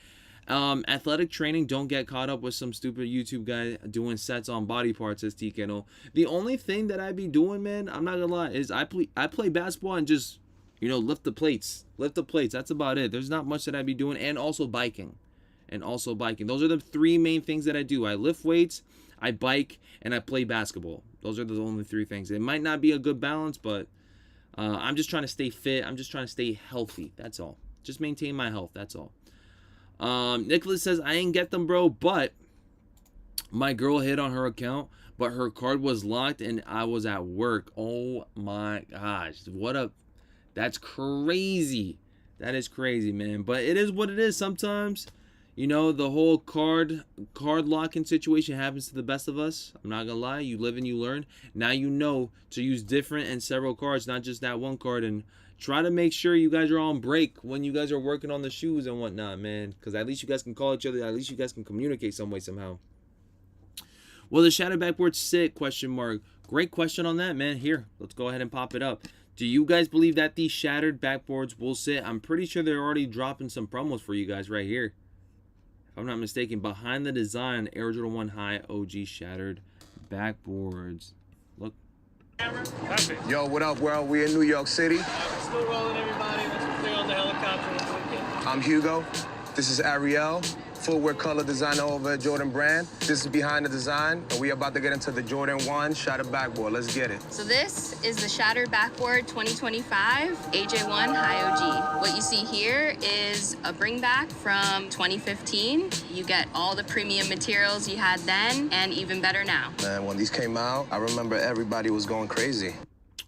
Athletic training, don't get caught up with some stupid YouTube guy doing sets on body parts, as TKNO. The only thing that I be doing, man, I'm not gonna lie, is I play basketball and just, lift the plates. That's about it. There's not much that I be doing, and also biking. Those are the 3 main things that I do. I lift weights, I bike, and I play basketball. Those are the only 3 things. It might not be a good balance, but I'm just trying to stay fit. I'm just trying to stay healthy. That's all. Just maintain my health. That's all. Nicholas says, I ain't get them, bro, but my girl hit on her account, but her card was locked and I was at work. Oh my gosh. That's crazy. That is crazy, man. But it is what it is sometimes. The whole card locking situation happens to the best of us. I'm not gonna lie. You live and you learn. Now you know to use different and several cards, not just that one card, and try to make sure you guys are on break when you guys are working on the shoes and whatnot, man. Because at least you guys can call each other. At least you guys can communicate some way, somehow. Will the Shattered Backboard sit? Question mark. Great question on that, man. Here, let's go ahead and pop it up. Do you guys believe that these Shattered Backboards will sit? I'm pretty sure they're already dropping some promos for you guys right here. If I'm not mistaken, behind the design, Air Jordan 1 High OG Shattered Backboards. Look. Yo, what up, world? We in New York City. Still rolling, everybody. Let's clear on the helicopter. I'm Hugo. This is Ariel, footwear color designer over at Jordan Brand. This is behind the design, and we about to get into the Jordan 1 Shattered Backboard. Let's get it. So this is the Shattered Backboard 2025 AJ1 High OG. What you see here is a bring back from 2015. You get all the premium materials you had then, and even better now. Man, when these came out, I remember everybody was going crazy.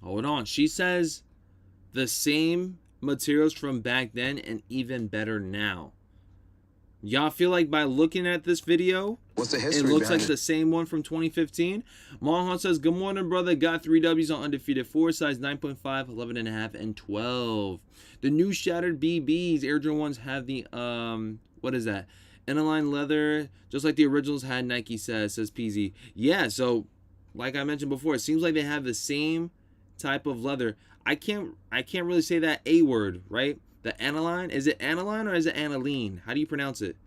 Hold on. She says the same materials from back then and even better now. Y'all feel like by looking at this video, What's the history it looks like behind the same one from 2015? Monhan says, good morning, brother. Got 3 W's on Undefeated 4, size 9.5, 11.5, and 12. The new Shattered BBs, Air Jordan 1s have the, what is that? Inline leather, just like the originals had, Nike says PZ. Yeah, so, like I mentioned before, it seems like they have the same type of leather. I can't really say that A word, right? The aniline, is it aniline or is it aniline? How do you pronounce it?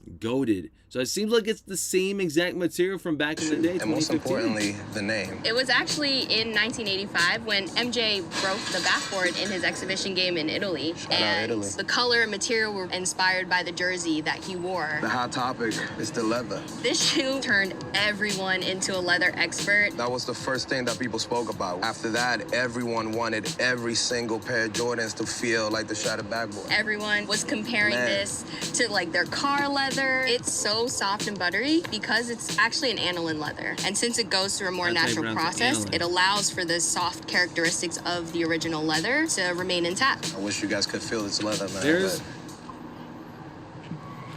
Goated. So it seems like it's the same exact material from back in the day, and most 2015. importantly, the name. It was actually in 1985 when MJ broke the backboard in his exhibition game in Italy. out Italy. The color and material were inspired by the jersey that he wore. The hot topic is the leather. This shoe turned everyone into a leather expert. That was the first thing that people spoke about. After that, everyone wanted every single pair of Jordans to feel like the Shattered Backboard. Everyone was comparing Man. this to like their car leather. It's so soft and buttery because it's actually an aniline leather. And since it goes through a more That's how you natural pronounce it, process, aniline. it allows for the soft characteristics of the original leather to remain intact. I wish you guys could feel this leather, man. There's... but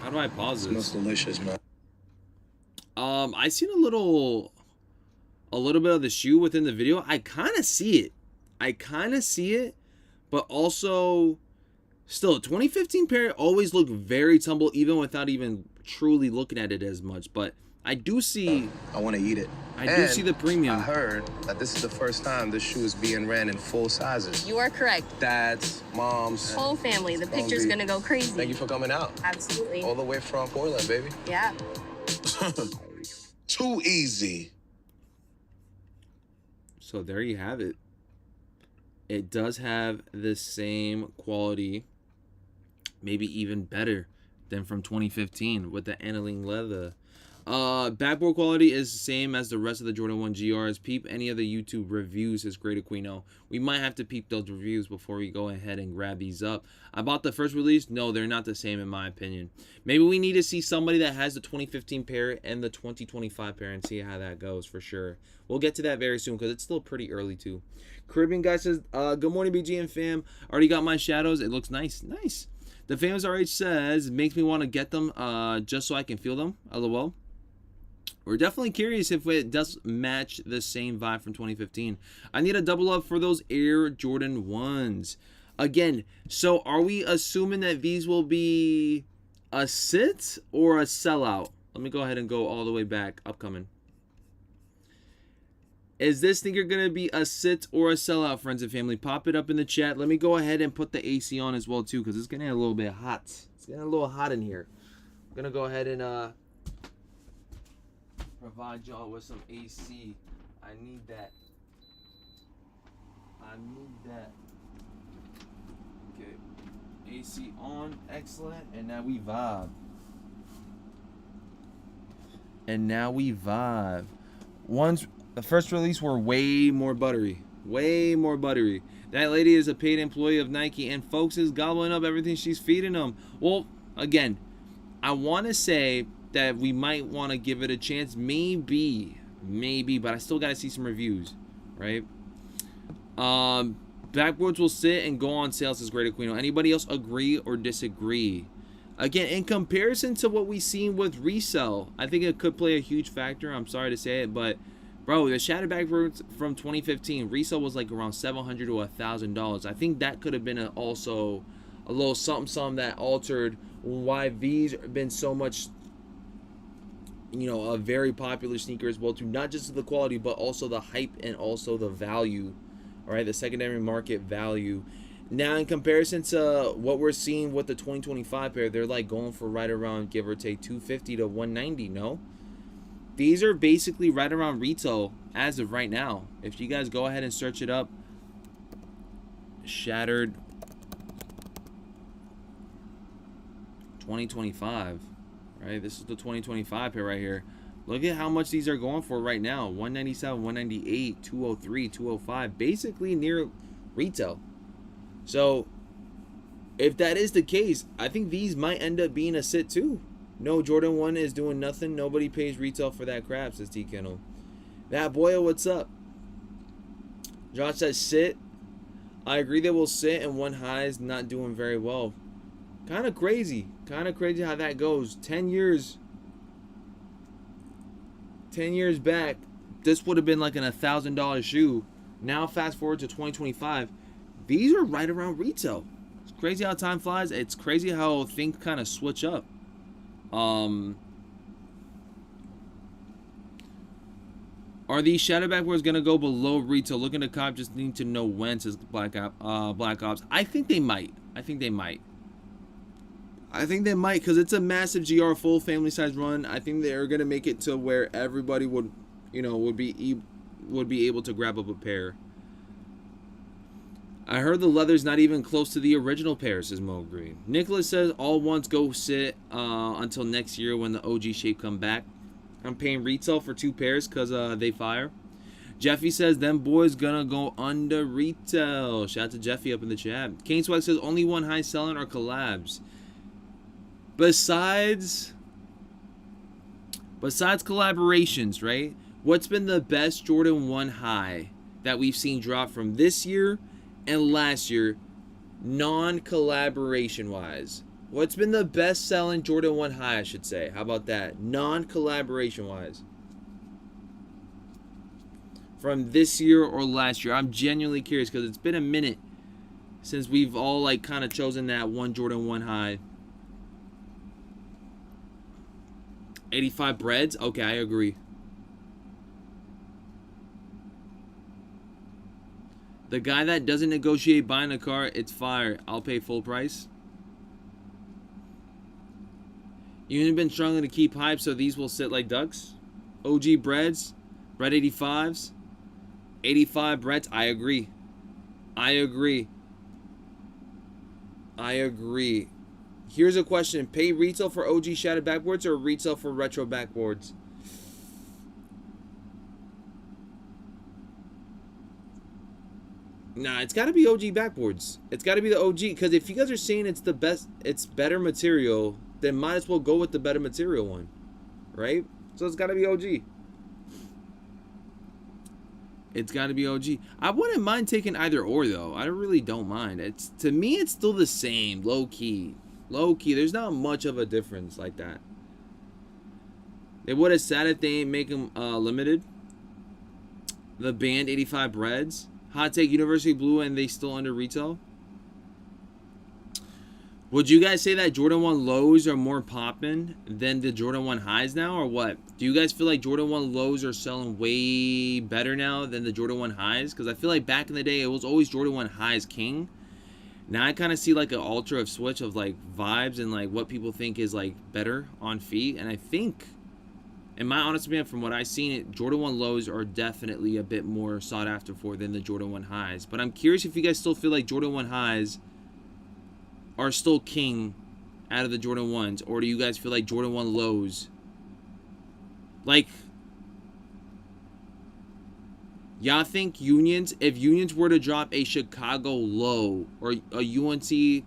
How do I pause it smells this? delicious, man. I seen a little bit of the shoe within the video. I kind of see it. But also, still, 2015 pair always look very tumble, even without even truly looking at it as much. But I do see, I want to eat it. I do see the premium. I heard that this is the first time this shoe is being ran in full sizes. You are correct. Dads, moms. Whole family. The picture's gonna go crazy. Thank you for coming out. Absolutely. All the way from Portland, baby. Yeah. Too easy. So there you have it. It does have the same quality, maybe even better than from 2015 with the aniline leather. Backboard quality is the same as the rest of the Jordan 1 GRs. Peep any other YouTube reviews, says Great Aquino. We might have to peep those reviews before we go ahead and grab these up. I bought the first release. No, they're not the same in my opinion. Maybe we need to see somebody that has the 2015 pair and the 2025 pair and see how that goes for sure. We'll get to that very soon because it's still pretty early too. Caribbean guy says, good morning, BGM fam. Already got my shadows. It looks nice. Nice. The Famous RH says, makes me want to get them just so I can feel them. LOL. We're definitely curious if it does match the same vibe from 2015. I need a double up for those Air Jordan 1s. Again, so are we assuming that these will be a sit or a sellout? Let me go ahead and go all the way back. Upcoming. Is this sneaker going to be a sit or a sellout, friends and family? Pop it up in the chat. Let me go ahead and put the AC on as well, too, because it's getting a little bit hot. It's getting a little hot in here. I'm going to go ahead and provide y'all with some AC. I need that. Okay. AC on. Excellent. And now we vibe. The first release were way more buttery. That lady is a paid employee of Nike, and folks is gobbling up everything she's feeding them. Well, again, I want to say that we might want to give it a chance. Maybe, but I still got to see some reviews, right? Backboards will sit and go on sale, says Great Aquino. Anybody else agree or disagree? Again, in comparison to what we've seen with resell, I think it could play a huge factor. I'm sorry to say it, but bro, the Shattered Backboards from 2015 resale was like around $700 to $1,000. I think that could have been also a little something that altered why these have been so much a very popular sneaker as well too, not just the quality but also the hype and also the value. All right, the secondary market value. Now in comparison to what we're seeing with the 2025 pair, they're like going for right around, give or take, 250 to 190. No, these are basically right around retail as of right now. If you guys go ahead and search it up, Shattered 2025, right? This is the 2025 pair right here. Look at how much these are going for right now. 197, 198, 203, 205, basically near retail. So if that is the case, I think these might end up being a sit too. No, Jordan 1 is doing nothing. Nobody pays retail for that crap, says T Kennel. That boy, what's up? Josh says sit. I agree they will sit, and one high is not doing very well. Kind of crazy how that goes. 10 years back, this would have been like an $1,000 shoe. Now fast forward to 2025, these are right around retail. It's crazy how time flies. It's crazy how things kind of switch up. Are these shadow backboards gonna go below retail? Looking to cop, just need to know when, says Black Ops. I think they might because it's a massive GR full family size run. I think they're gonna make it to where everybody would be able to grab up a pair. I heard the leather's not even close to the original pair, says Mo Green. Nicholas says all ones go sit until next year when the OG shape come back. I'm paying retail for 2 pairs because they fire. Jeffy says them boys gonna go under retail. Shout out to Jeffy up in the chat. Kane Swag says only one high selling are collabs. Besides collaborations, right? What's been the best Jordan 1 high that we've seen drop from this year and last year, non-collaboration wise? What's been the best selling Jordan 1 high, I should say? How about that? Non-collaboration wise. From this year or last year. I'm genuinely curious because it's been a minute since we've all like kind of chosen that one Jordan 1 high. 85 breads? Okay, I agree. The guy that doesn't negotiate buying a car, it's fire. I'll pay full price. You've been struggling to keep hype, so these will sit like ducks. OG breads, bread 85s, 85 breads. I agree. Here's a question: pay retail for OG shattered backboards or retail for retro backboards? Nah, it's got to be OG backboards. It's got to be the OG, because if you guys are saying it's the best, it's better material, then might as well go with the better material one, right? So it's got to be OG. It's got to be OG. I wouldn't mind taking either or though. I really don't mind. To me, it's still the same, low key. There's not much of a difference like that. They would have said if they ain't make them limited. The band 85 breads. Hot take, University Blue, and they still under retail. Would you guys say that Jordan 1 lows are more popping than the Jordan 1 highs now, or what? Do you guys feel like Jordan 1 lows are selling way better now than the Jordan 1 highs? Because I feel like back in the day, it was always Jordan 1 highs king. Now I kind of see like an alter of switch of like vibes and like what people think is like better on feet. And I think, in my honest opinion, from what I've seen, Jordan 1 lows are definitely a bit more sought after for than the Jordan 1 highs. But I'm curious if you guys still feel like Jordan 1 highs are still king out of the Jordan 1s, or do you guys feel like Jordan 1 lows, like, y'all think Unions, if Unions were to drop a Chicago low or a UNC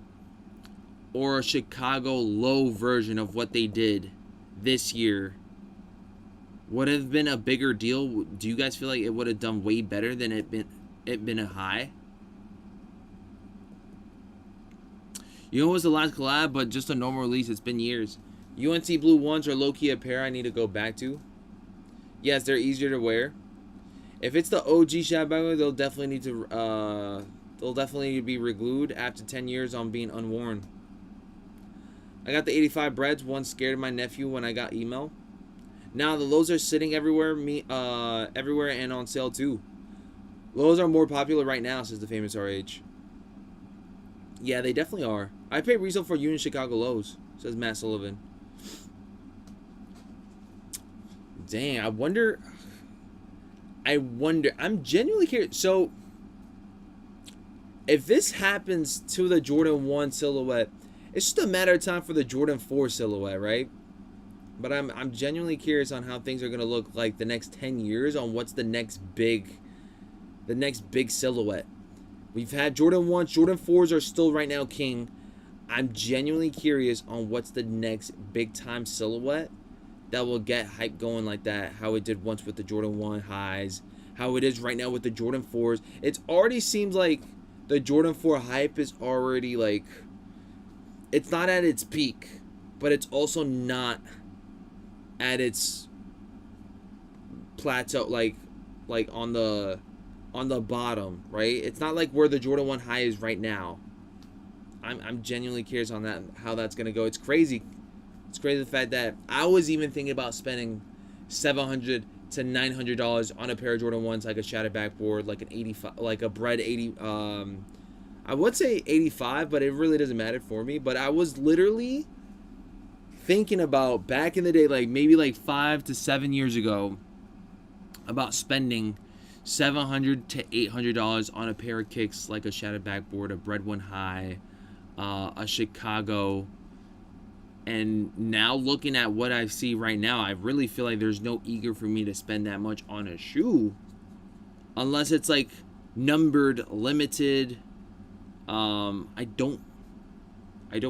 or a Chicago low version of what they did this year, would have been a bigger deal? Do you guys feel like it would have done way better than it been a high? You know what was the last collab, but just a normal release? It's been years. UNC Blue 1s are low-key a pair I need to go back to. Yes, they're easier to wear. If it's the OG Shad Bagwell, they'll definitely need to be reglued after 10 years on being unworn. I got the 85 breads. One scared my nephew when I got email. Now the lows are sitting everywhere, everywhere and on sale too. Lows are more popular right now, says the famous RH. Yeah, they definitely are. I pay resale for Union Chicago lows, says Matt Sullivan. Dang, I wonder. I'm genuinely curious. So, if this happens to the Jordan 1 silhouette, it's just a matter of time for the Jordan 4 silhouette, right? But I'm genuinely curious on how things are gonna look like the next 10 years on what's the next big silhouette. We've had Jordan 1s, Jordan 4s are still right now king. I'm genuinely curious on what's the next big time silhouette that will get hype going like that, how it did once with the Jordan 1 highs, how it is right now with the Jordan 4s. It already seems like the Jordan 4 hype is already like, it's not at its peak, but it's also not at its plateau, like on the bottom, right? It's not like where the Jordan 1 high is right now. I'm genuinely curious on that, how that's gonna go. It's crazy. It's crazy the fact that I was even thinking about spending $700 to $900 on a pair of Jordan 1s, like a shattered backboard, like an 85, like a bread 80. I would say 85, but it really doesn't matter for me. But I was literally thinking about back in the day, like maybe like 5 to 7 years ago, about spending $700 to $800 on a pair of kicks, like a shattered backboard, a bread 1 high, a Chicago. And now looking at what I see right now, I really feel like there's no eager for me to spend that much on a shoe, unless it's like numbered, limited. I don't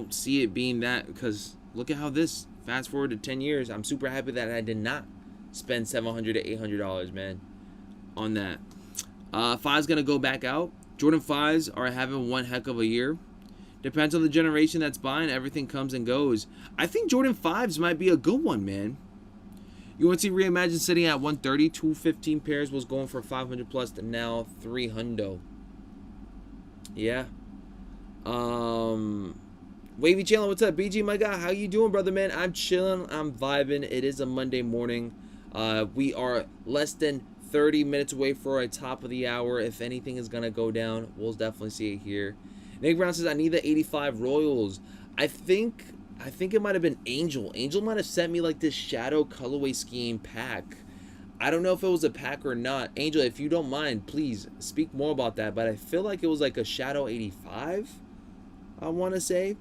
see it being that, because look at how this, fast forward to 10 years, I'm super happy that I did not spend $700 to $800, man, on that. 5's gonna go back out. Jordan 5s are having one heck of a year. Depends on the generation that's buying. Everything comes and goes. I think Jordan 5s might be a good one, man. UNC Reimagine sitting at 130. 215 pairs was going for 500 plus, and now 300. Yeah. Wavy Chandler, what's up? BG, my guy, how you doing, brother, man? I'm chilling. I'm vibing. It is a Monday morning. We are less than 30 minutes away for a top of the hour. If anything is going to go down, we'll definitely see it here. Nick Brown says, I need the 85 Royals. I think it might have been Angel. Angel might have sent me like this shadow colorway scheme pack. I don't know if it was a pack or not. Angel, if you don't mind, please speak more about that. But I feel like it was like a shadow 85, I want to say.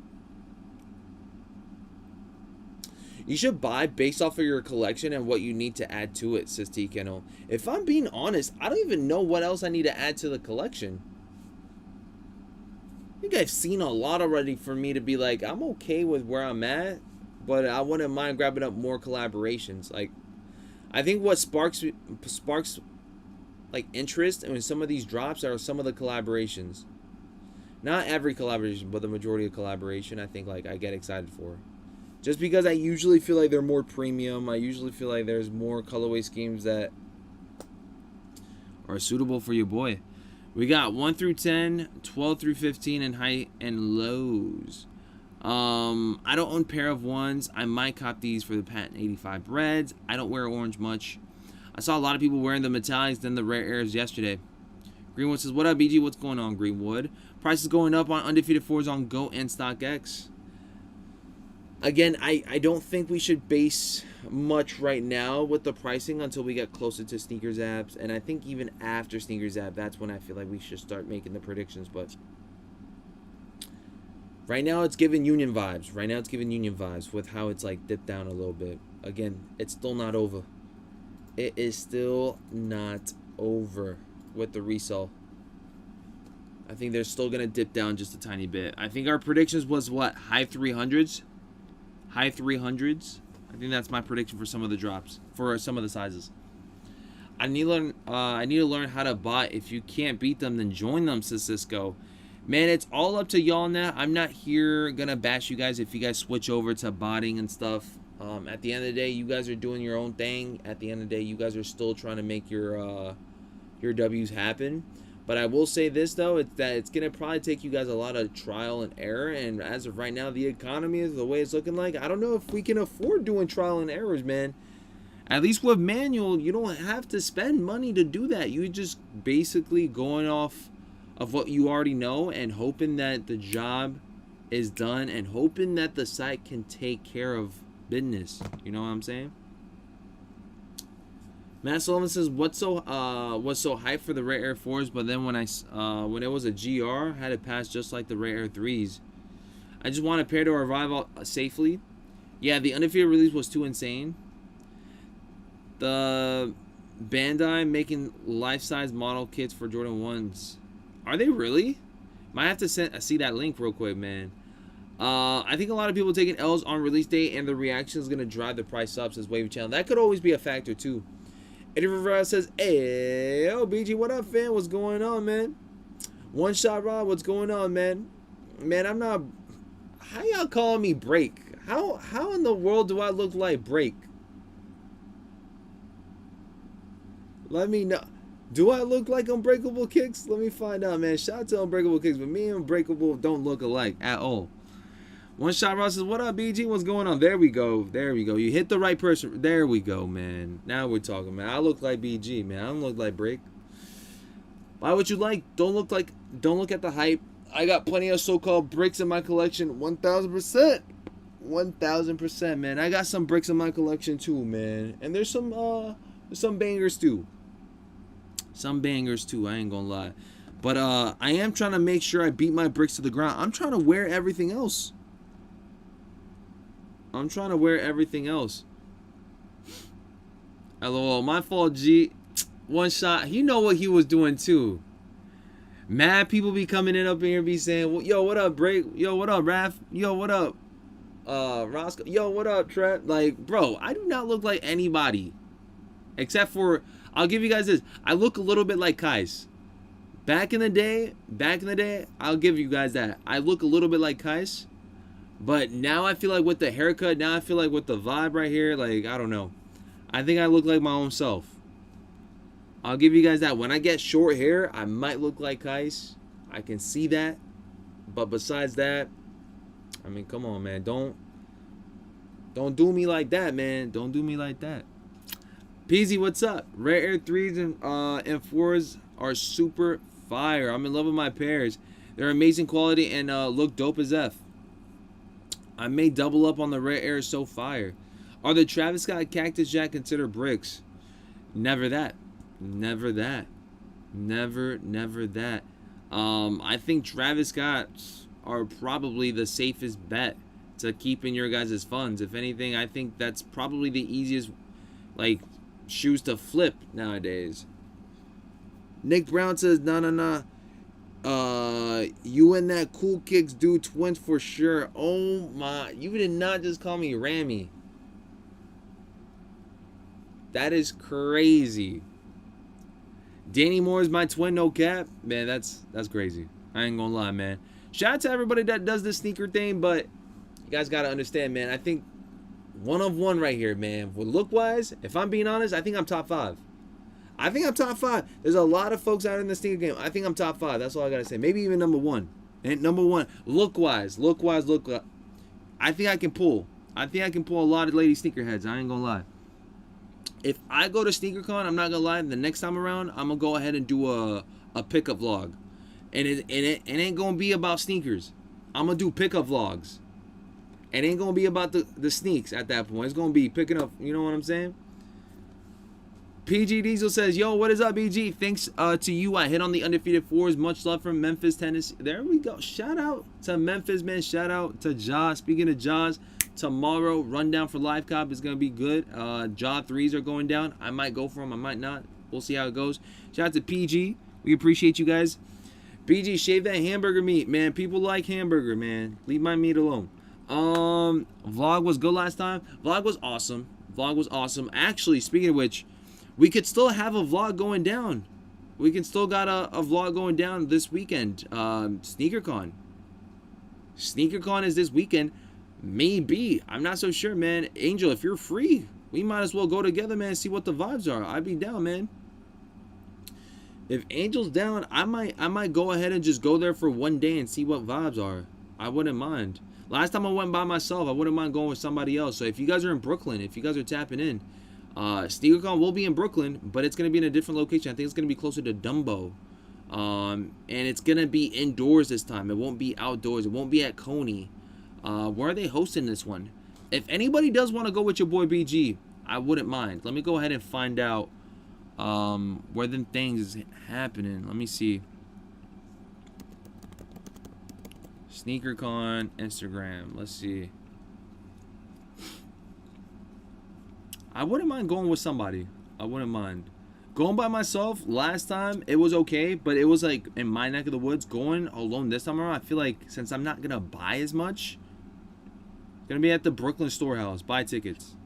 You should buy based off of your collection and what you need to add to it, says T. Kennel. If I'm being honest, I don't even know what else I need to add to the collection. I think I've seen a lot already for me to be like, I'm okay with where I'm at, but I wouldn't mind grabbing up more collaborations. Like, I think what sparks like interest in some of these drops are some of the collaborations. Not every collaboration, but the majority of collaboration, I think like I get excited for. Just because I usually feel like they're more premium. I usually feel like there's more colorway schemes that are suitable for your boy. We got 1 through 10, 12 through 15, and high and lows. I don't own pair of 1s. I might cop these for the patent 85 Reds. I don't wear orange much. I saw a lot of people wearing the metallics than the rare airs yesterday. Greenwood says, what up, BG? What's going on, Greenwood? Prices going up on Undefeated 4s on Go and StockX. Again, I don't think we should base much right now with the pricing until we get closer to Sneakers apps. And I think even after Sneakers app, that's when I feel like we should start making the predictions. But right now it's giving Union vibes. Right now it's giving Union vibes with how it's like dipped down a little bit. Again, it's still not over. It is still not over with the resale. I think they're still going to dip down just a tiny bit. I think our predictions was what? High 300s? High 300s. I think that's my prediction for some of the drops, for some of the sizes. I need to learn how to bot. If you can't beat them, then join them, says Cisco. Man, it's all up to y'all now. I'm not here gonna bash you guys if you guys switch over to botting and stuff. At the end of the day, you guys are doing your own thing. At the end of the day, you guys are still trying to make your W's happen. But I will say this, though, it's that it's going to probably take you guys a lot of trial and error. And as of right now, the economy is the way it's looking like. I don't know if we can afford doing trial and errors, man. At least with manual, you don't have to spend money to do that. You just basically going off of what you already know and hoping that the job is done and hoping that the site can take care of business. You know what I'm saying? Matt Sullivan says, "What's so hyped for the Rare Air 4s, but then when it was a GR, had it pass just like the Rare Air 3s. I just want a pair to arrive safely. Yeah, the undefeated release was too insane. The Bandai making life-size model kits for Jordan 1s. Are they really? Might have to see that link real quick, man. I think a lot of people taking L's on release day and the reaction is going to drive the price up, says Wavy Channel. That could always be a factor, too. Eddie Rivera says, hey, yo, BG, what up, fam? What's going on, man? One Shot Rod, what's going on, man? Man, I'm not... How y'all calling me Break? How in the world do I look like Break? Let me know. Do I look like Unbreakable Kicks? Let me find out, man. Shout out to Unbreakable Kicks, but me and Unbreakable don't look alike at all. One Shot Ross says, what up, BG? What's going on? There we go. There we go. You hit the right person. There we go, man. Now we're talking, man. I look like BG, man. I don't look like Break. Why would you like? Don't look at the hype. I got plenty of so-called bricks in my collection. 1,000%. 1,000%, man. I got some bricks in my collection too, man. And there's some bangers too. Some bangers too, I ain't gonna lie. But I am trying to make sure I beat my bricks to the ground. I'm trying to wear everything else. I'm trying to wear everything else. LOL, my fault, G. One Shot. You know what he was doing too. Mad people be coming in up in here be saying, well, yo, what up, Break? Yo, what up, Raph? Yo, what up, Roscoe? Yo, what up, Trent? Like, bro, I do not look like anybody. Except for, I'll give you guys this. I look a little bit like Kais. Back in the day, I'll give you guys that. I look a little bit like Kais. But now I feel like with the haircut, now I feel like with the vibe right here, like, I don't know. I think I look like my own self. I'll give you guys that. When I get short hair, I might look like Kais. I can see that. But besides that, I mean, come on, man. Don't do me like that, man. Don't do me like that. Peasy, what's up? Rare Air 3s and 4s are super fire. I'm in love with my pairs. They're amazing quality and look dope as F. I may double up on the Rare Air, so fire. Are the Travis Scott Cactus Jack considered bricks? Never that. Never that. Never that. I think Travis Scott's are probably the safest bet to keep in your guys' funds. If anything, I think that's probably the easiest, like, shoes to flip nowadays. Nick Brown says, nah. You and that Cool Kicks do twins for sure. Oh my, you did not just call me Rammy. That is crazy. Danny Moore is my twin, no cap. Man, that's crazy. I ain't gonna lie, man. Shout out to everybody that does this sneaker thing, but you guys gotta understand, man. I think one of one right here, man. With look-wise, if I'm being honest, I think I'm top 5. I think I'm top 5. There's a lot of folks out in the sneaker game. I think I'm top 5. That's all I gotta say. Maybe even number 1. And number 1, look-wise. I think I can pull. I think I can pull a lot of lady sneakerheads. I ain't gonna lie. If I go to SneakerCon, I'm not gonna lie, the next time around, I'm gonna go ahead and do a pickup vlog. And it ain't gonna be about sneakers. I'm gonna do pickup vlogs. It ain't gonna be about the sneaks at that point. It's gonna be picking up, you know what I'm saying? PG Diesel says, yo, what is up, BG? Thanks to you, I hit on the undefeated 4s. Much love from Memphis, Tennessee. There we go. Shout out to Memphis, man. Shout out to Jaws. Speaking of Jaws, tomorrow, rundown for Live Cop is going to be good. Jaw 3s are going down. I might go for them. I might not. We'll see how it goes. Shout out to PG. We appreciate you guys. PG, shave that hamburger meat, man. People like hamburger, man. Leave my meat alone. Vlog was good last time. Vlog was awesome. Actually, speaking of which, we could still have a vlog going down. We can still got a vlog going down this weekend. SneakerCon. SneakerCon is this weekend. Maybe. I'm not so sure, man. Angel, if you're free, we might as well go together, man, and see what the vibes are. I'd be down, man. If Angel's down, I might go ahead and just go there for one day and see what vibes are. I wouldn't mind. Last time I went by myself, I wouldn't mind going with somebody else. So if you guys are in Brooklyn, if you guys are tapping in, SneakerCon will be in Brooklyn, but it's going to be in a different location. I think it's going to be closer to Dumbo. And it's going to be indoors this time. It won't be outdoors. It won't be at Coney. Where are they hosting this one? If anybody does want to go with your boy BG, I wouldn't mind. Let me go ahead and find out where them things is happening. Let me see. SneakerCon Instagram. Let's see. I wouldn't mind going with somebody. I wouldn't mind. Going by myself, last time, it was okay. But it was like in my neck of the woods. Going alone this time around, I feel like since I'm not going to buy as much, it's going to be at the Brooklyn Storehouse. Buy tickets.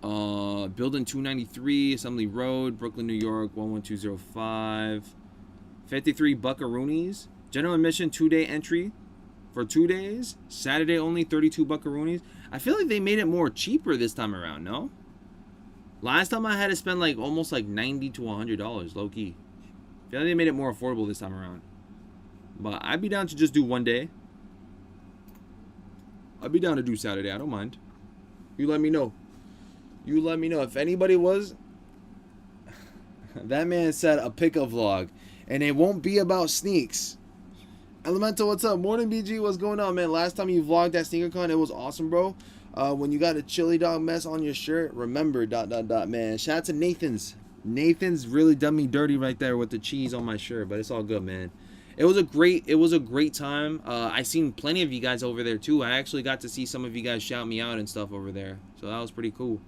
Building 293, Assembly Road, Brooklyn, New York, 11205. 53 buckaroonies. General admission 2-day entry for 2 days. Saturday only 32 buckaroonies. I feel like they made it more cheaper this time around, no? Last time I had to spend like almost like $90 to $100 low key. I feel like they made it more affordable this time around. But I'd be down to just do 1 day. I'd be down to do Saturday. I don't mind. You let me know. You let me know. If anybody was... That man said a pick-up vlog. And it won't be about sneaks. Elemental, what's up? Morning, BG. What's going on, man? Last time you vlogged at SneakerCon, it was awesome, bro. When you got a chili dog mess on your shirt, remember, ... man. Shout out to Nathan's. Nathan's really done me dirty right there with the cheese on my shirt, but it's all good, man. It was a great time. I seen plenty of you guys over there, too. I actually got to see some of you guys shout me out and stuff over there. So that was pretty cool.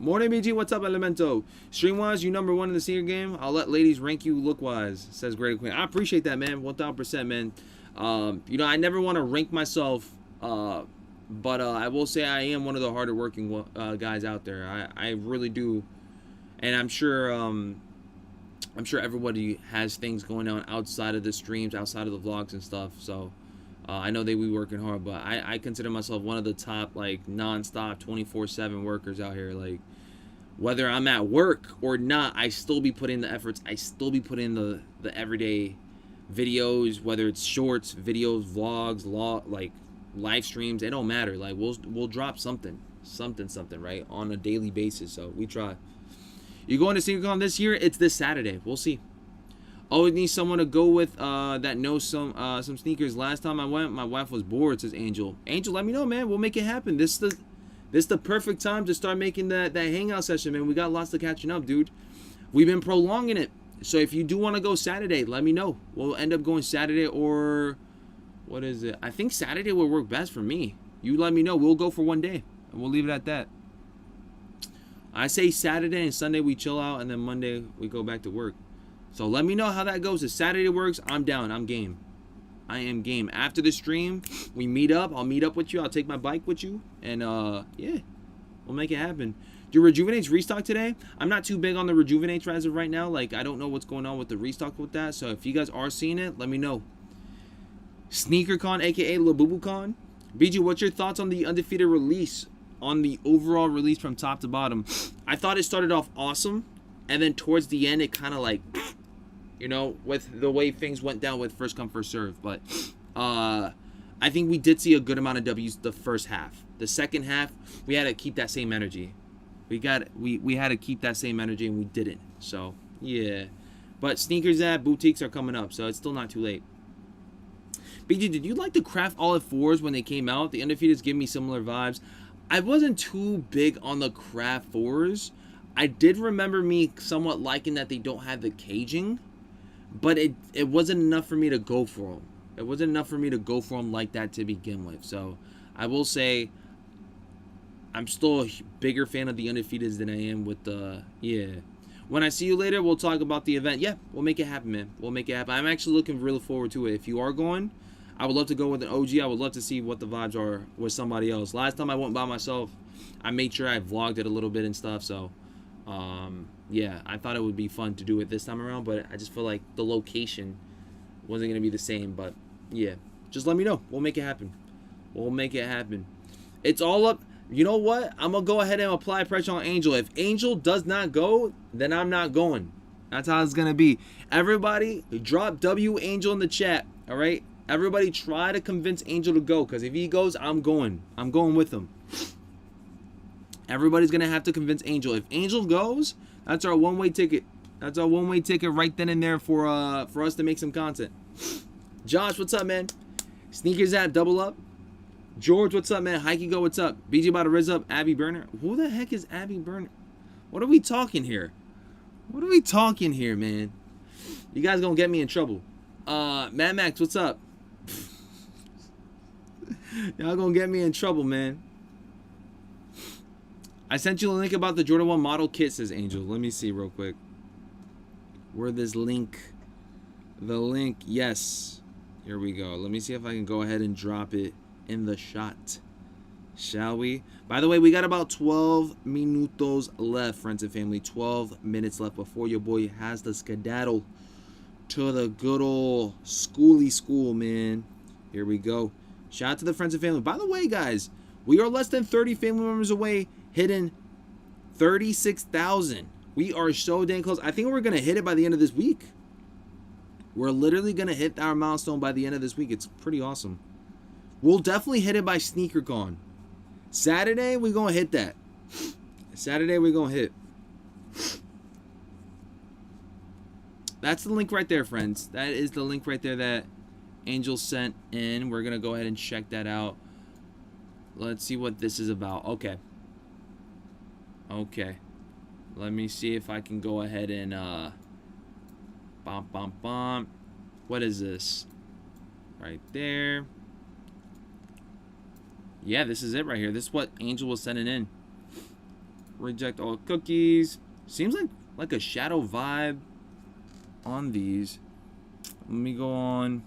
Morning, BG. What's up, Elemento? Stream-wise, you number 1 in the senior game. I'll let ladies rank you look-wise, says Great Queen. I appreciate that, man. 1,000%, man. You know, I never want to rank myself, but I will say I am one of the harder working guys out there. I really do, and I'm sure everybody has things going on outside of the streams, outside of the vlogs and stuff. So I know they be working hard, but I consider myself one of the top, like, non-stop 24/7 workers out here. Like, whether I'm at work or not, I still be putting the efforts. I still be putting the everyday videos, whether it's shorts, videos, vlogs, like live streams. It don't matter. Like, we'll drop something, right, on a daily basis. So we try. You going to SneakerCon this year? It's this Saturday. We'll see. Always need someone to go with that knows some sneakers. Last time I went, my wife was bored, says Angel. Angel, let me know, man. We'll make it happen. This is the perfect time to start making that hangout session, man. We got lots of catching up, dude. We've been prolonging it. So if you do want to go Saturday, let me know. We'll end up going Saturday, or what is it? I think Saturday will work best for me. You let me know. We'll go for 1 day, and we'll leave it at that. I say Saturday and Sunday we chill out, and then Monday we go back to work. So let me know how that goes. If Saturday works, I'm down. I'm game. I am game. After the stream, we meet up. I'll meet up with you. I'll take my bike with you. And, yeah, we'll make it happen. Do Rejuvenates restock today? I'm not too big on the Rejuvenates as of right now. Like, I don't know what's going on with the restock with that. So if you guys are seeing it, let me know. SneakerCon, a.k.a. LaBubuCon. BG, what's your thoughts on the Undefeated release? On the overall release from top to bottom? I thought it started off awesome. And then towards the end, it kind of like... You know, with the way things went down with first come, first serve. But I think we did see a good amount of W's the first half. The second half, we had to keep that same energy. We had to keep that same energy, and we didn't. So, yeah. But sneakers at boutiques are coming up, so it's still not too late. BG, did you like the Craft Olive 4s when they came out? The Undefeateds give me similar vibes. I wasn't too big on the Craft 4s. I did remember me somewhat liking that they don't have the caging. But it wasn't enough for me to go for them. It wasn't enough for me to go for them like that to begin with. So I will say I'm still a bigger fan of the Undefeateds than I am with the, yeah. When I see you later, we'll talk about the event. Yeah, we'll make it happen, man. We'll make it happen. I'm actually looking really forward to it. If you are going, I would love to go with an OG. I would love to see what the vibes are with somebody else. Last time I went by myself, I made sure I vlogged it a little bit and stuff. So, yeah, I thought it would be fun to do it this time around, but I just feel like the location wasn't going to be the same. But, yeah, just let me know. We'll make it happen. We'll make it happen. It's all up. You know what? I'm going to go ahead and apply pressure on Angel. If Angel does not go, then I'm not going. That's how it's going to be. Everybody, drop W Angel in the chat, all right? Everybody try to convince Angel to go, because if he goes, I'm going. I'm going with him. Everybody's going to have to convince Angel. If Angel goes, that's our one-way ticket. That's our one-way ticket right then and there for us to make some content. Josh, what's up, man? Sneakers app, double up. George, what's up, man? Hikey go, what's up? BG about to rizz up. Abby Burner. Who the heck is Abby Burner? What are we talking here? What are we talking here, man? You guys gonna get me in trouble. Mad Max, what's up? Y'all gonna get me in trouble, man. I sent you a link about the Jordan 1 model kit, says Angel. Let me see real quick. Where this link? The link, yes. Here we go. Let me see if I can go ahead and drop it in the shot. Shall we? By the way, we got about 12 minutos left, friends and family. 12 minutes left before your boy has to skedaddle to the good old schooly school, man. Here we go. Shout out to the friends and family. By the way, guys, we are less than 30 family members away, hitting 36,000. We are so dang close. I think we're going to hit it by the end of this week. We're literally going to hit our milestone by the end of this week. It's pretty awesome. We'll definitely hit it by SneakerCon. Saturday, we're going to hit that. Saturday, we're going to hit. That's the link right there, friends. That is the link right there that Angel sent in. We're going to go ahead and check that out. Let's see what this is about. Okay. Okay. Let me see if I can go ahead and what is this? Right there. Yeah, this is it right here. This is what Angel was sending in. Reject all cookies. Seems like a shadow vibe on these. Let me go on.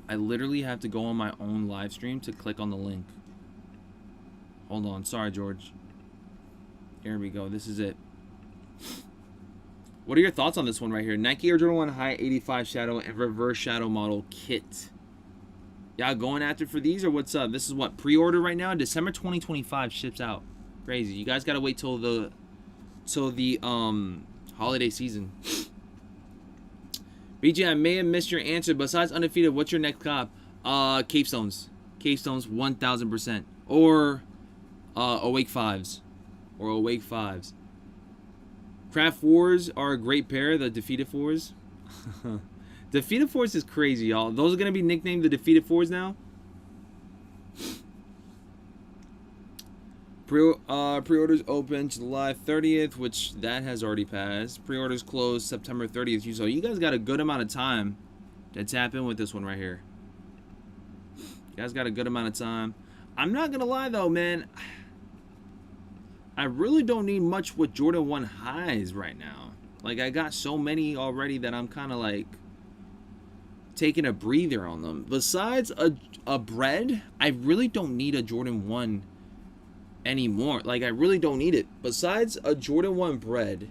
I literally have to go on my own live stream to click on the link. Hold on. Sorry, George. Here we go. This is it. What are your thoughts on this one right here? Nike Air Jordan 1 High 85 Shadow and Reverse Shadow Model Kit. Y'all going after for these or what's up? This is what, pre-order right now? December 2025 ships out. Crazy. You guys gotta wait till the holiday season. BJ, I may have missed your answer. Besides Undefeated, what's your next cop? Cape Stones. Cape Stones 1000%. Or Awake 5s. Or Awake 5s. Craft Wars are a great pair, the Defeated Fours. Defeated Fours is crazy, y'all. Those are going to be nicknamed the Defeated Fours now. Pre-orders open July 30th, which that has already passed. Pre-orders closed September 30th. So you guys got a good amount of time to tap in with this one right here. You guys got a good amount of time. I'm not going to lie, though, man. I really don't need much with Jordan 1 highs right now. Like, I got so many already that I'm kind of like taking a breather on them. Besides a bread, I really don't need a Jordan 1 anymore. Like, I really don't need it. Besides a Jordan 1 bread,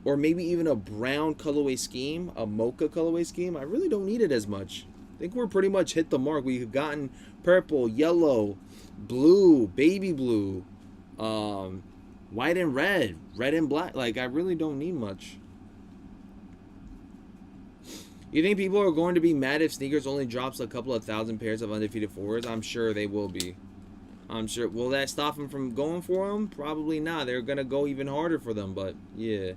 or maybe even a brown colorway scheme, a mocha colorway scheme, I really don't need it as much. I think we're pretty much hit the mark. We've gotten purple, yellow, blue, baby blue, white and red, red and black. Like, I really don't need much. You think people are going to be mad if sneakers only drops a couple of thousand pairs of Undefeated Fours? I'm sure they will be. I'm sure. Will that stop them from going for them? Probably not. They're going to go even harder for them, but yeah.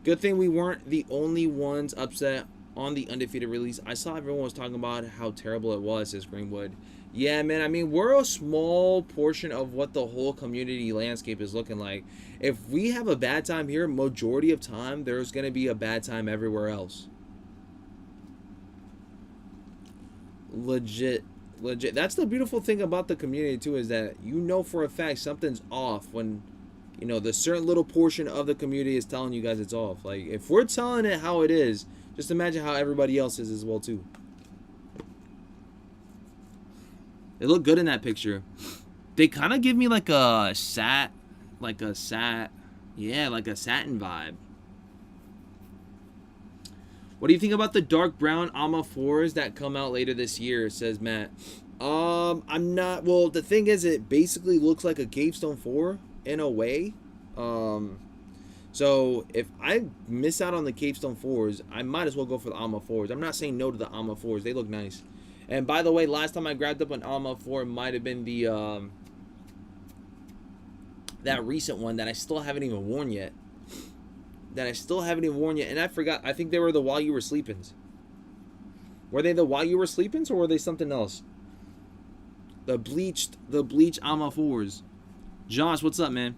Good thing we weren't the only ones upset on the Undefeated release. I saw everyone was talking about how terrible it was, says Greenwood. Yeah, man, I mean, we're a small portion of what the whole community landscape is looking like. If we have a bad time here, majority of time, there's going to be a bad time everywhere else. Legit. That's the beautiful thing about the community, too, is that you know for a fact something's off when, you know, the certain little portion of the community is telling you guys it's off. Like, if we're telling it how it is, just imagine how everybody else is as well, too. They look good in that picture. They kind of give me like a satin vibe. What do you think about the dark brown Alma 4s that come out later this year, says Matt? I'm not, well, the thing is, it basically looks like a Capestone 4 in a way. So if I miss out on the Capestone 4s, I might as well go for the Alma 4s. I'm not saying no to the Alma 4s. They look nice. And by the way, last time I grabbed up an Alma 4 might have been the that recent one that I still haven't even worn yet. And I forgot. I think they were the While You Were Sleepins. Were they the While You Were Sleepins, or were they something else? The bleached Alma 4s. Josh, what's up, man?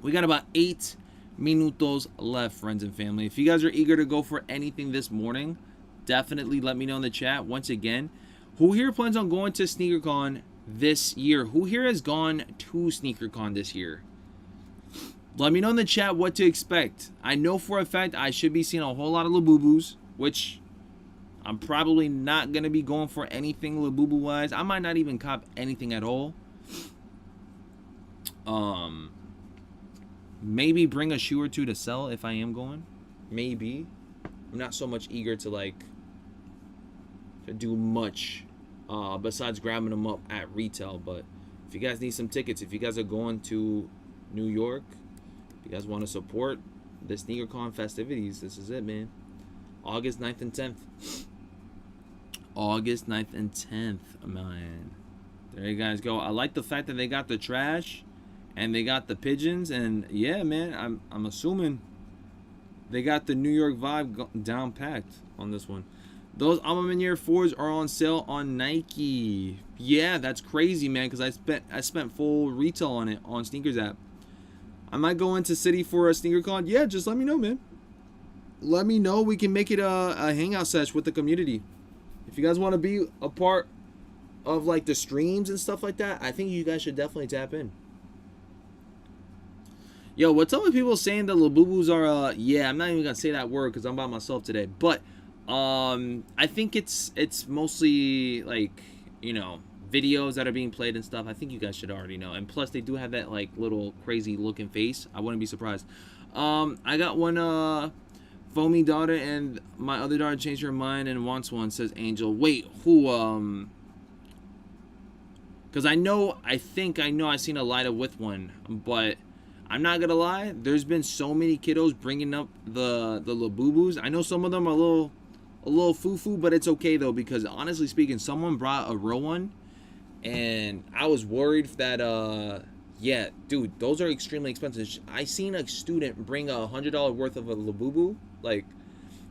We got about 8 minutos left, friends and family. If you guys are eager to go for anything this morning, definitely let me know in the chat. Once again, who here plans on going to SneakerCon this year? Who here has gone to SneakerCon this year? Let me know in the chat what to expect. I know for a fact I should be seeing a whole lot of Labubus, which I'm probably not going to be going for anything Labubu-wise. I might not even cop anything at all. Maybe bring a shoe or two to sell if I am going. Maybe. I'm not so much eager to, like, to do much besides grabbing them up at retail. But if you guys need some tickets, if you guys are going to New York, if you guys want to support the SneakerCon festivities, this is it, man. August 9th and 10th. August 9th and 10th, man. There you guys go. I like the fact that they got the trash and they got the pigeons. And, yeah, man, I'm assuming they got the New York vibe down packed on this one. Those Alma Manier 4s are on sale on Nike. Yeah, that's crazy, man, because I spent full retail on it on Sneakers app. I might go into City for a SneakerCon. Yeah, just let me know, man. Let me know. We can make it a hangout sesh with the community. If you guys want to be a part of, like, the streams and stuff like that, I think you guys should definitely tap in. Yo, what's up with people saying that Labubus are, yeah, I'm not even going to say that word because I'm by myself today. But, I think it's mostly, like, you know, videos that are being played and stuff. I think you guys should already know. And plus, they do have that, like, little crazy looking face. I wouldn't be surprised. I got one, Foamy daughter and my other daughter changed her mind and wants one, says Angel. Wait, who, because I think I know I've seen a Lida with one, but I'm not gonna lie, there's been so many kiddos bringing up the Labubus. I know some of them are a little foo-foo, but it's okay though, because honestly speaking, someone brought a real one and I was worried that yeah, dude, those are extremely expensive. I seen a student bring $100 worth of a Labubu. Like,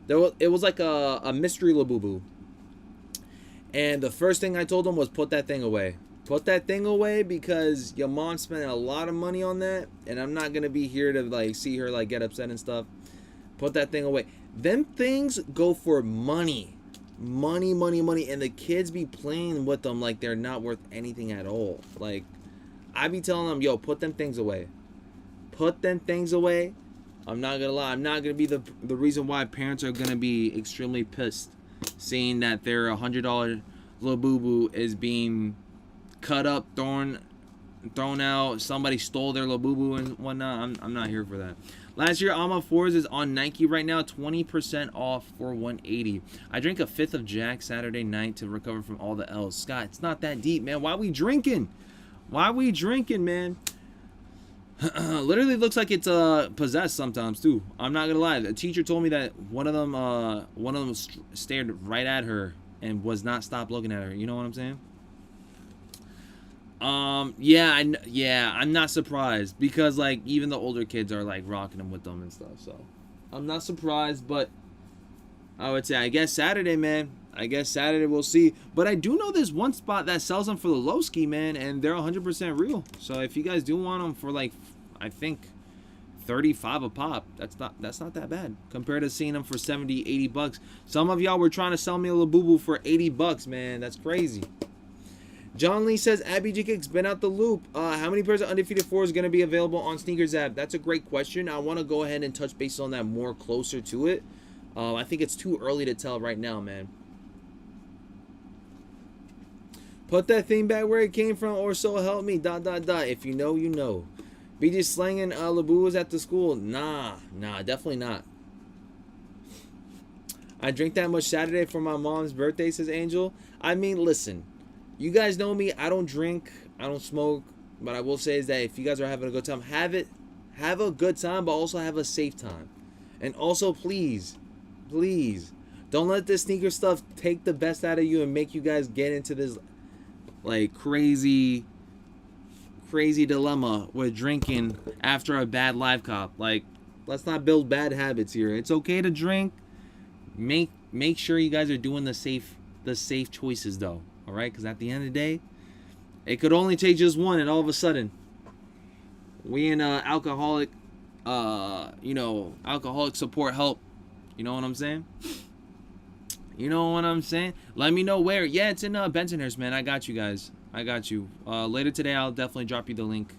it was like a mystery Labubu. And the first thing I told him was put that thing away. Put that thing away because your mom spent a lot of money on that. And I'm not going to be here to, like, see her, like, get upset and stuff. Put that thing away. Them things go for money. Money, money, money. And the kids be playing with them like they're not worth anything at all. Like, I be telling them, yo, put them things away. Put them things away. I'm not going to lie. I'm not going to be the reason why parents are going to be extremely pissed seeing that their $100 Labubu is being cut up, thrown out. Somebody stole their Labubu and whatnot. I'm not here for that. Last year, Alma 4s is on Nike right now. 20% off for $180. I drank a fifth of Jack Saturday night to recover from all the L's. Scott, it's not that deep, man. Why we drinking? Why we drinking, man? Literally looks like it's possessed sometimes too. I'm not gonna lie. The teacher told me that one of them stared right at her and was not stopped looking at her. You know what I'm saying? Yeah, I'm not surprised because, like, even the older kids are, like, rocking them with them and stuff. So I'm not surprised, but I would say, I guess Saturday, man. I guess Saturday we'll see. But I do know there's one spot that sells them for the low ski, man, and they're 100% real. So if you guys do want them for, like, I think $35 a pop, that's not that bad compared to seeing them for $70, $80. Some of y'all were trying to sell me a Labubu for $80, man. That's crazy. John Lee says, Abby J-Kick's been out the loop. How many pairs of Undefeated 4 is going to be available on Sneakers app? That's a great question. I want to go ahead and touch base on that more closer to it. I think it's too early to tell right now, man. Put that thing back where it came from, or so help me, ... If you know, you know. Be just slanging Labubus at the school? Nah, definitely not. I drink that much Saturday for my mom's birthday, says Angel. I mean, listen. You guys know me. I don't drink. I don't smoke. But I will say is that if you guys are having a good time, have it have a good time, but also have a safe time. And also, please, don't let this sneaker stuff take the best out of you and make you guys get into this like crazy dilemma with drinking after a bad live cop. Like, let's not build bad habits here. It's okay to drink. Make sure you guys are doing the safe choices though. All right, because at the end of the day, it could only take just one, and all of a sudden, we in alcoholic support help. You know what I'm saying? Let me know where. Yeah, it's in Bensonhurst, man. I got you guys. I got you. Later today, I'll definitely drop you the link.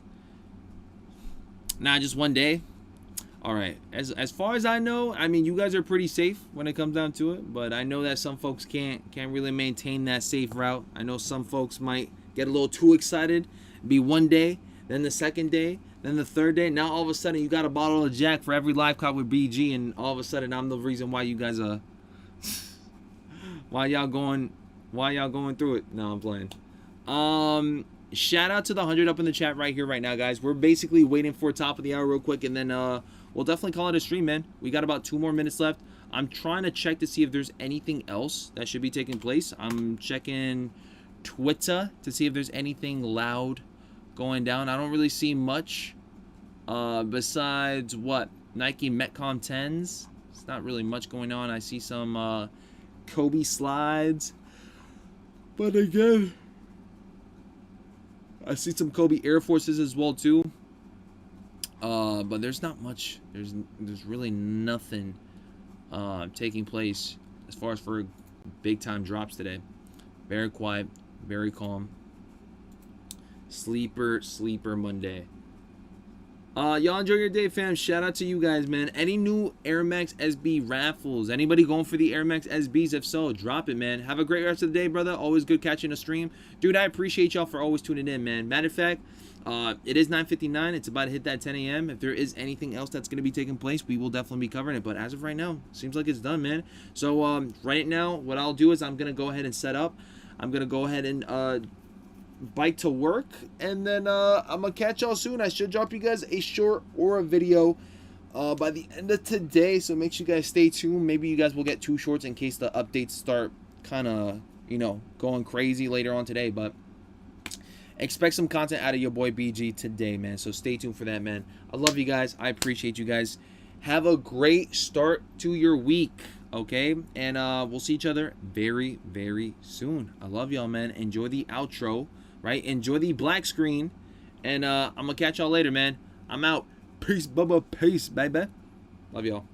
Nah, just one day. All right. As far as I know, I mean, you guys are pretty safe when it comes down to it. But I know that some folks can't really maintain that safe route. I know some folks might get a little too excited. Be one day, then the second day, then the third day. Now all of a sudden you got a bottle of Jack for every live cop with BG, and all of a sudden I'm the reason why you guys why y'all going through it. No, I'm playing. Shout out to the 100 up in the chat right here right now, guys. We're basically waiting for top of the hour real quick, and then we'll definitely call it a stream, man. We got about 2 more minutes left. I'm trying to check to see if there's anything else that should be taking place. I'm checking Twitter to see if there's anything loud going down. I don't really see much besides what Nike Metcon 10s. It's not really much going on. I see some Kobe slides, but again, I see some Kobe Air Forces as well too. But there's not much. There's really nothing taking place as far as for big time drops today. Very quiet, very calm. Sleeper Monday. Y'all enjoy your day, fam. Shout out to you guys, man. Any new Air Max SB raffles? Anybody going for the Air Max SBs? If so, drop it, man. Have a great rest of the day, brother. Always good catching a stream. Dude, I appreciate y'all for always tuning in, man. Matter of fact, it is 9:59. It's about to hit that 10 a.m. If there is anything else that's going to be taking place, we will definitely be covering it. But as of right now, seems like it's done, man. So right now, what I'll do is I'm going to go ahead and set up. I'm going to go ahead and bike to work, and then I'm gonna catch y'all soon. I should drop you guys a short or a video by the end of today, so make sure you guys stay tuned. Maybe you guys will get 2 shorts in case the updates start kind of going crazy later on today, but expect some content out of your boy BG today, man. So stay tuned for that, man. I love you guys. I appreciate you guys. Have a great start to your week, okay? And we'll see each other very, very soon. I love y'all, man. Enjoy the outro. Right? Enjoy the black screen. And I'm going to catch y'all later, man. I'm out. Peace, Bubba. Peace, baby. Love y'all.